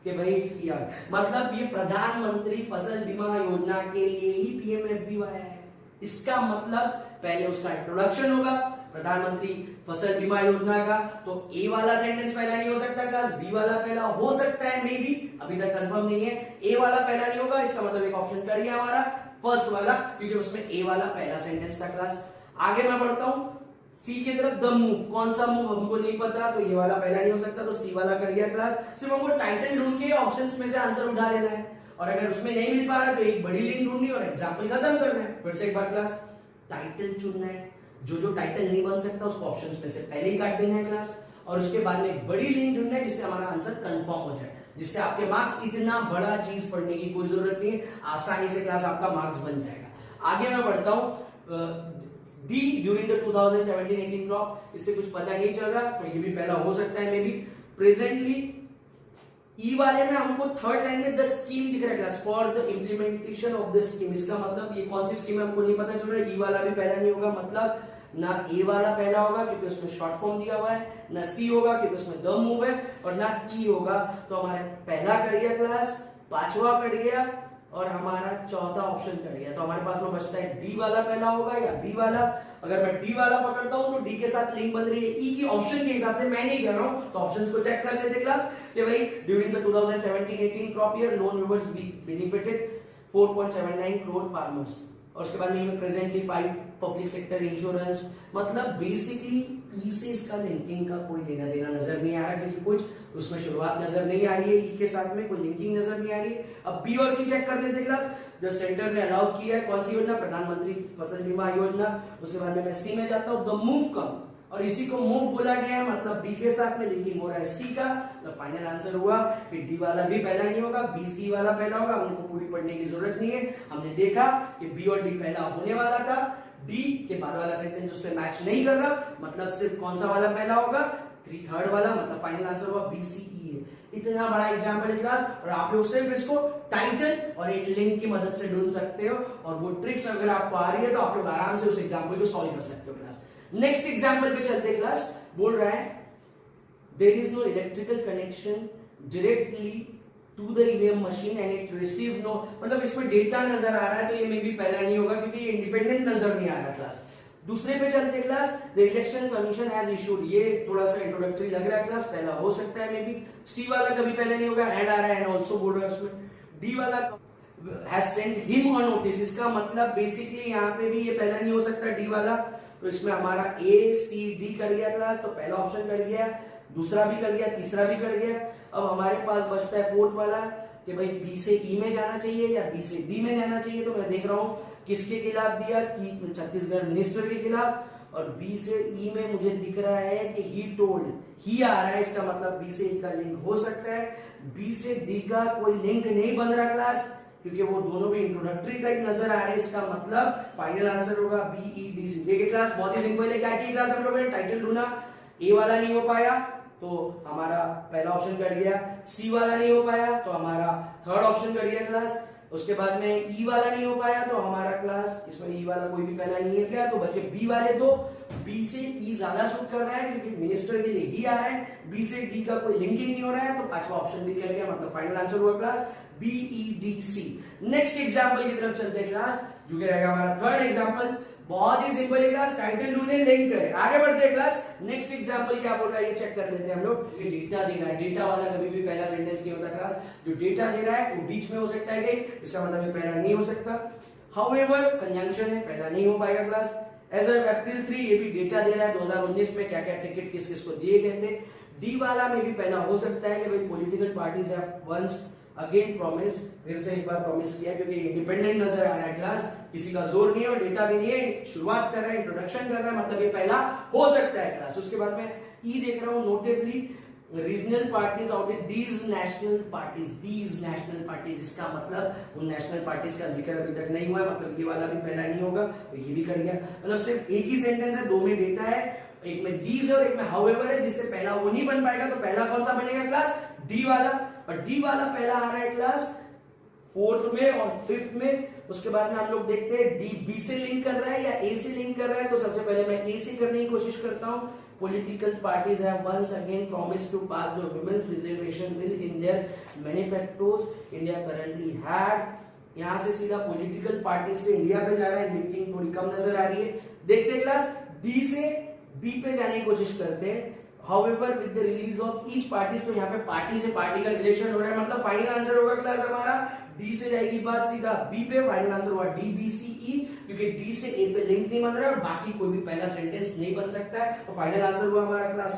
कि भाई यार मतलब ये प्रधानमंत्री फसल बीमा योजना के लिए ही PMFBY है। इसका मतलब पहले उसका इंट्रोडक्शन होगा प्रधानमंत्री फसल बीमा योजना का, तो ए वाला सेंटेंस पहला नहीं हो सकता क्लास, बी वाला पहला हो सकता है, मे बी अभी तक कंफर्म नहीं है। ए वाला पहला नहीं होगा, इसका मतलब एक ऑप्शन कट गया हमारा फर्स्ट वाला, क्योंकि उसमें ए वाला पहला सेंटेंस था क्लास। आगे मैं बढ़ता हूं सी की तरफ, द मूव, कौन सा मूव हमको नहीं पता, तो ये वाला पहला नहीं हो सकता, तो सी वाला कर गया क्लास। सिर्फ हमको टाइटल ढूंढ के ऑप्शंस में से आंसर उठा लेना है, और अगर उसमें नहीं मिल पा रहा तो एक बड़ी लिंक ढूंढनी और एग्जांपल खत्म करना है। फिर से एक बार क्लास, टाइटल चुनना है, जो टाइटल नहीं बन सकता उसको ऑप्शंस में से पहले ही काट देना है क्लास, और उसके बाद में एक बड़ी लिंक ढूंढना है जिससे हमारा आंसर कंफर्म हो जाए, जिससे आपके मार्क्स, इतना बड़ा चीज पढ़ने की कोई जरूरत नहीं है, आसानी से क्लास आपका मार्क्स बन जाएगा। आगे मैं बढ़ता हूं, डी ड्यूरिंग द 2017-18 क्रॉप, इससे कुछ पता नहीं चल रहा, तो ये भी पहला हो सकता है मे बी। प्रेजेंटली ई वाले में हमको थर्ड लाइन में द स्कीम दिख रहा है class, for the implementation of the scheme, इसका मतलब ये कौन सी स्कीम है हमको नहीं पता चल रहा है। ई वाला भी पहला नहीं होगा, मतलब ना ए वाला पहला होगा क्योंकि उसमें शॉर्ट फॉर्म दिया हुआ है, ना सी होगा क्योंकि उसमें द मूव है, और ना ई होगा, तो हमारा पहला कट गया क्लास, पांचवा कट गया और हमारा चौथा ऑप्शन कट गया। तो हमारे पास में बचता है डी वाला पहला होगा या बी वाला। अगर मैं डी वाला पकड़ता हूं तो डी के साथ लिंक बन रही है, ई की ऑप्शन के हिसाब से मैं नहीं कर रहा हूं, तो ऑप्शंस को चेक कर लेते क्लास कि भाई during the 2017-18 crop year loan givers benefited 4.79 crore farmers, और उसके बाद में प्रेजेंटली 5 पब्लिक सेक्टर इंश्योरेंस, मतलब बेसिकली ई से इसका लिंकिंग का कोई लेना देना नजर नहीं आ रहा, क्योंकि कुछ उसमें शुरुआत नजर नहीं आ रही है, ई के साथ में कोई लिंकिंग नजर नहीं आ रही है। अब बी और सी चेक कर लेते क्लास, जो सेंटर ने अलाउ किया है कौन सी योजना, प्रधानमंत्री फसल बीमा योजना। उसके बाद में मैं सी में जाता हूं, द मूव कम, और इसी को मूव बोला गया है, मतलब बी के साथ में लिंकिंग हो रहा है सी का। तो फाइनल आंसर हुआ कि डी वाला भी पहला नहीं होगा, बी सी वाला पहला होगा। हमको पूरी पढ़ने की जरूरत नहीं है, हमने देखा कि बी और डी पहला होने वाला था, डी के बाद वाला सेंटेंस उससे मैच नहीं कर रहा, मतलब सिर्फ कौन सा वाला पहला होगा, थर्ड वाला, मतलब फाइनल आंसर हुआ बी सी ई है। इतना बड़ा एग्जाम्पल है क्लास, और आप लोग सिर्फ इसको टाइटल और एक लिंक की मदद से ढूंढ सकते हो, और वो ट्रिक्स अगर आपको आ रही है तो आप लोग आराम से उस एग्जाम्पल को सॉल्व कर सकते हो क्लास। नेक्स्ट एग्जाम्पल पे चलते क्लास, बोल रहा है there is no electrical connection directly to the EVM machine and it receive no, मतलब इसमें डेटा नजर आ रहा है, तो ये मे भी पहला नहीं होगा क्योंकि ये इंडिपेंडेंट नजर नहीं आ रहा क्लास। दूसरे पे चलते class, the election commission has issued, ये थोड़ा सा इंट्रोडक्टरी लग रहा है क्लास, पहला हो सकता है मे बी। सी वाला कभी पहले नहीं होगा, एंड आ रहा है, एंड आल्सो बोल रहा है उसमें। डी वाला has sent him on notice, इसका मतलब बेसिकली यहाँ पे भी ये पहला नहीं हो सकता डी वाला, तो इसमें हमारा ए सी डी कर गया क्लास, तो पहला ऑप्शन कर गया, दूसरा भी कर गया, तीसरा भी कर गया। अब हमारे पास बचता है फोर्थ वाला कि भाई बी से ई में जाना चाहिए या बी से डी में जाना चाहिए, तो मैं देख रहा हूँ किसके खिलाफ दिया, छत्तीसगढ़ मिनिस्टर के खिलाफ, और बी से ई में मुझे दिख रहा है कि ही टोल्ड, ही आ रहा है, इसका मतलब बी से ई का लिंक हो सकता है। बी से डी का कोई लिंक नहीं बन रहा क्लास, क्योंकि वो दोनों भी इंट्रोडक्टरी टाइप नजर आ रहे हैं, इसका मतलब फाइनल आंसर होगा बी ई डी सी। देखिए क्लास बहुत ही सिंपल है, क्या की क्लास हम लोगों ने टाइटल ढूंढा, ए वाला नहीं हो पाया तो हमारा पहला ऑप्शन कर गया, सी वाला नहीं हो पाया तो हमारा थर्ड ऑप्शन कर गया क्लास, उसके बाद में ई वाला नहीं हो पाया तो हमारा क्लास, इसमें ई वाला कोई भी पहला नहीं है गया, तो बचे बी वाले दो। बी से ई ज्यादा सूट कर रहा है क्योंकि मिनिस्टर के लिए ही आ रहा है, बी से डी का कोई लिंकिंग नहीं हो रहा है, तो पांचवा ऑप्शन भी कर गया, मतलब फाइनल आंसर हुआ class B E D C. Next example की तरफ चलते हैं क्लास, जो कि रहेगा हमारा थर्ड एग्जांपल, बहुत ही सिंपल है क्लास, टाइटल ढूंढे, लिंक करें, आगे बढ़ते हैं क्लास। नेक्स्ट एग्जांपल क्या बोल रहा है ये चेक कर लेते हैं हम लोग। ये डेटा दे रहा है, डेटा वाला कभी भी पहला सेंटेंस नहीं होता क्लास। जो डेटा दे रहा है वो बीच में हो सकता है कहीं, इसका मतलब ये पहला नहीं हो सकता। हाउएवर कंजंक्शन है, पहला नहीं हो पाएगा क्लास। एज ऑफ अप्रैल 3 ये भी डेटा दे रहा है 2019 में क्या क्या टिकट किस किस को दिए गए थे। डी वाला में भी पहला हो सकता है कि भाई political parties have once again promise, फिर से एक बार प्रॉमिस किया, क्योंकि इंडिपेंडेंट नजर आ रहा है क्लास, किसी का जोर नहीं है और डेटा भी नहीं है, शुरुआत कर रहा है, इंट्रोडक्शन कर रहा है, मतलब ये पहला हो सकता है क्लास। उसके बाद में ई देख रहा हूं, notably regional parties out these national parties, इसका मतलब उन नेशनल पार्टीज का जिक्र अभी तक नहीं हुआ है, मतलब ये वाला भी पहला नहीं होगा, तो ये भी कर गया। मतलब सिर्फ एक ही सेंटेंस है, दो में डेटा है, एक में दीज है और एक में हाउएवर है, जिससे पहला वो नहीं बन पाएगा, तो पहला कौन सा बनेगा क्लास, डी वाला। और डी वाला पहला आ रहा है क्लास फोर्थ में और फिफ्थ में। उसके बाद में हम लोग देखते हैं डी बी से लिंक कर रहा है या ए से लिंक कर रहा है, तो सबसे पहले मैं ए से करने की कोशिश करता हूं। Political parties have once again promised to pass the women's reservation bill in their manifestos. India currently had, यहां से सीधा पॉलिटिकल पार्टी से इंडिया पे जा रहा है, लिंकिंग थोड़ी कम नजर आ रही है। देखते हैं क्लास, डी से बी पे जाने की कोशिश करते हैं। However, with the release of each parties, तो यहाँ पे पार्टी से पार्टी का रिलेशन हो रहा है, मतलब फाइनल आंसर होगा क्लास हमारा डी से जाएगी बात सीधा बी पे, फाइनल आंसर हुआ डी बी सी ई, क्योंकि डी से ए पे लिंक नहीं बन रहा है और बाकी कोई भी पहला सेंटेंस नहीं बन सकता है, तो फाइनल आंसर हुआ हमारा क्लास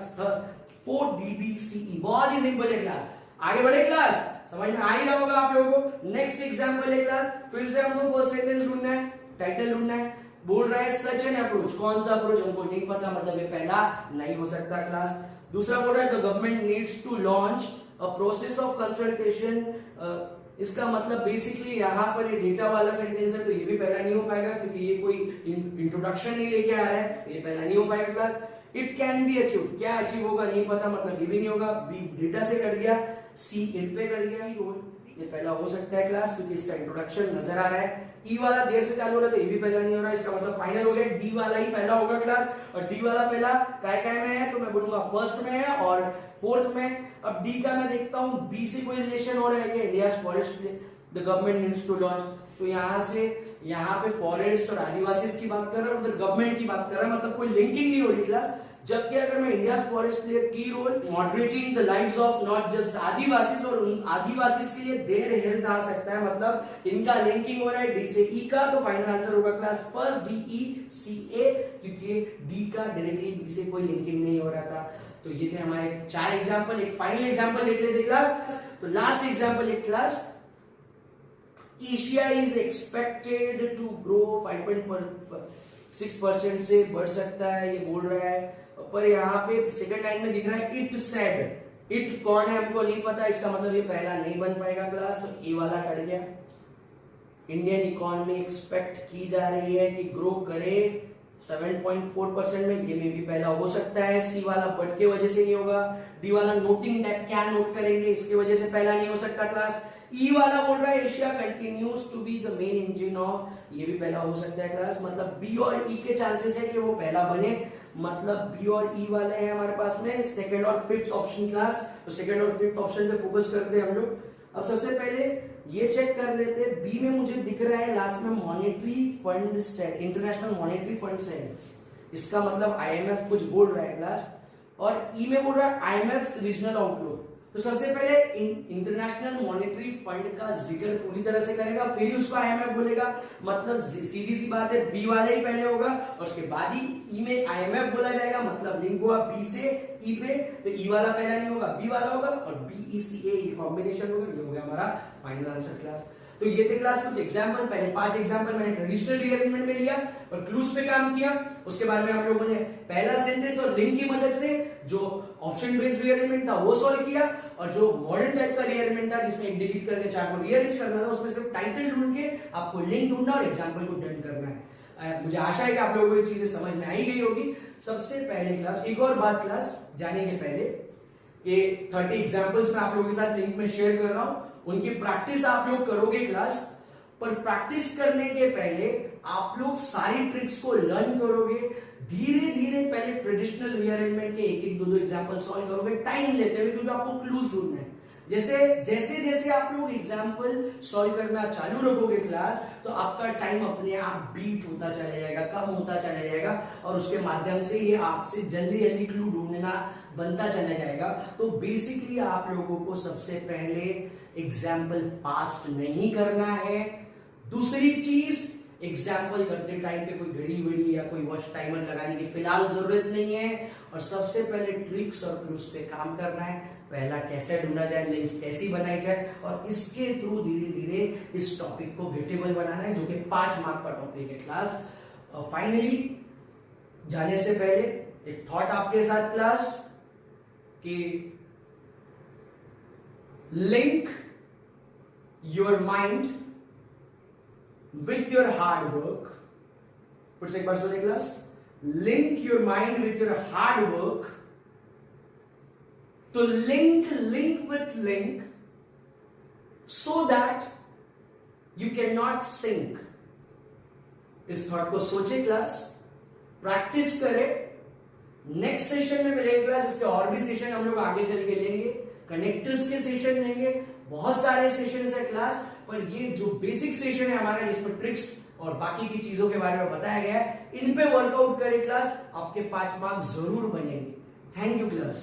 4 डी बी सी ई। बहुत ही सिंपल है क्लास, आगे बढ़े क्लास, समझ में आ ही रहा होगा आप लोगों को। नेक्स्ट एग्जांपल है क्लास, फिर से हमको फर्स्ट सेंटेंस ढूंढना है, टाइटल ढूंढना है। बोल रहा है सच एन अप्रोच, कौन सा अप्रोच हमको नहीं पता, मतलब ये पहला नहीं हो सकता क्लास। दूसरा बोल रहा है the government needs to launch a process of consultation, इसका मतलब बेसिकली यहाँ पर ये डेटा वाला सेंटेंस है, तो ये भी पहला नहीं हो पाएगा, क्योंकि ये कोई इंट्रोडक्शन नहीं लेके आ रहा है, तो ये पहला नहीं हो पाएगा class. It can be achieve, क्या अचीव होगा नहीं पता, मतलब ये भी नहीं होगा। बी डेटा से कर गया, सी इट पे कर गया, ये पहला हो सकता है क्लास, क्योंकि इसका इंट्रोडक्शन नजर आ रहा है। ई वाला देर से चालू हो रहा है, तो ये भी पहला नहीं हो रहा है, इसका मतलब फाइनल हो गया डी वाला ही पहला होगा क्लास। और डी वाला पहला काय में है, तो मैं बोलूंगा फर्स्ट में है और फोर्थ में। अब डी का मैं देखता हूं बी से कोई रिलेशन हो रहा है क्या, India's forest the government needs to launch, तो यहाँ से यहाँ पे फॉरेस्ट और आदिवासी की बात कर रहा है, उधर गवर्नमेंट की बात कर रहा है, मतलब कोई लिंकिंग नहीं हो रही क्लास। जबकि अगर मैं India forest play key role moderating the lives of not just adivasi, और आदिवासी के लिए देर हेल्थ आ सकता है, मतलब इनका लिंकिंग हो रहा है डी से ई का, तो फाइनल आंसर होगा क्लास फर्स्ट डी ई सी ए, क्योंकि डी का डायरेक्टली बी से कोई लिंकिंग नहीं हो रहा था। तो ये थे हमारे 4 एग्जांपल, एक फाइनल एग्जांपल देख लेते क्लास। तो लास्ट एग्जांपल एक class, Asia is expected to grow 5.6% से बढ़ सकता है, ये बोल रहा है, पर यहाँ पे सेकंड लाइन में दिख रहा है इट सेड, इट कौन है हमको नहीं पता, इसका मतलब ये पहला नहीं बन पाएगा क्लास, तो ए वाला कट गया। इंडियन इकोनॉमी एक्सपेक्ट की जा रही है कि ग्रो करे 7.4% में, ये में भी पहला हो सकता है। सी वाला बट के वजह से नहीं होगा। डी वाला नोटिंग दैट, क्या नोट करेंगे, इसकी वजह से पहला नहीं हो सकता क्लास। ई वाला बोल रहा है Asia continues to be the main engine of, ये भी पहला हो सकता है क्लास, मतलब बी और ई के चांसेस है कि वो पहला बने, मतलब बी और ई वाले हैं हमारे पास में सेकंड और फिफ्थ ऑप्शन क्लास। तो सेकंड और फिफ्थ ऑप्शन पे फोकस करते हैं हम लोग। अब सबसे पहले ये चेक कर लेते हैं, बी में मुझे दिख रहा है लास्ट में monetary fund set, international monetary fund set, इसका मतलब आईएमएफ कुछ बोल रहा है क्लास, और ई में बोल रहा है आईएमएफ रीजनल आउटलुक। तो सबसे पहले इंटरनेशनल मॉनेटरी फंड का जिक्र पूरी तरह से करेगा, फिर ही उसको आईएमएफ बोलेगा, मतलब सीधी सी बात है बी वाले ही पहले होगा और उसके बाद ही ई में आईएमएफ बोला जाएगा, मतलब लिंक हुआ बी से ई पे, तो ई वाला पहला नहीं होगा, बी वाला होगा और बी ई सी ए ये कॉम्बिनेशन होगा, ये हो गया हमारा फाइनल आंसर क्लास। तो ये थे क्लास कुछ एग्जांपल, पहले 5 एग्जांपल मैंने ट्रेडिशनल रीअरेंजमेंट में लिया और क्लूज पे काम किया। उसके बाद में हम लोगों ने पहला सेंटेंस और लिंक की मदद से जो ऑप्शन बेस्ड रीअरेंजमेंट था वो सॉल्व किया, और जो मॉडर्न टाइप का रीअरेंजमेंट था जिसमें एक डिलीट करके 4 को रीअरेंज करना था, उसमें सिर्फ टाइटल ढूंढ के आपको लिंक ढूंढना और एग्जांपल को डन करना है। मुझे आशा है कि आप लोगों को ये चीजें समझ में आई गई होगी। सबसे पहले क्लास, एक और बात क्लास जाने के पहले, कि 30 एग्जांपल्स मैं आप लोगों के साथ लिंक में शेयर कर रहा हूं, उनकी प्रैक्टिस आप लोग करोगे क्लास, पर प्रैक्टिस करने के पहले आप लोग सारी ट्रिक्स को लर्न करोगे, धीरे धीरे पहले ट्रेडिशनल रीअरेंजमेंट के एक एक दो एग्जांपल सॉल्व करोगे टाइम लेते हुए, क्योंकि आपको क्लूज ढूंढना है। जैसे जैसे जैसे आप लोग एग्जाम्पल सॉल्व करना चालू रखोगे क्लास, तो आपका टाइम अपने आप बीट होता चला जाएगा, कम होता चला जाएगा, और उसके माध्यम से ये आपसे जल्दी जल्दी क्लू ढूंढना बनता चला जाएगा। तो बेसिकली आप लोगों को सबसे पहले एग्जाम्पल फास्ट नहीं करना है। दूसरी चीज, एग्जाम्पल करते टाइम पे कोई घड़ी वड़ी या कोई वॉच टाइमर लगाने की फिलहाल जरूरत नहीं है। और सबसे पहले ट्रिक्स और क्लूज पे काम करना है। पहला कैसे ढूंढा जाए, लिंक्स कैसी बनाई जाए, और इसके थ्रू धीरे धीरे इस टॉपिक को गेटेबल बनाना है, जो कि 5 मार्क का टॉपिक है क्लास। और फाइनली जाने से पहले एक थॉट आपके साथ क्लास, कि link your mind with your hard work. फिर से एक बार सुनिए class, link your mind with your hard work to link with link so that you cannot sink. इस थॉट को सोचे क्लास, प्रैक्टिस करें। नेक्स्ट सेशन में मिलेगा क्लास, इसके और भी सेशन हम लोग आगे चल के लेंगे, कनेक्टर्स के सेशन लेंगे, बहुत सारे सेशन है क्लास। पर ये जो बेसिक सेशन है हमारा, जिसमें ट्रिक्स और बाकी की चीजों के बारे में बताया गया है, इन पे वर्कआउट करें क्लास, आपके 5 मार्क्स जरूर बनेंगे। Thank you class.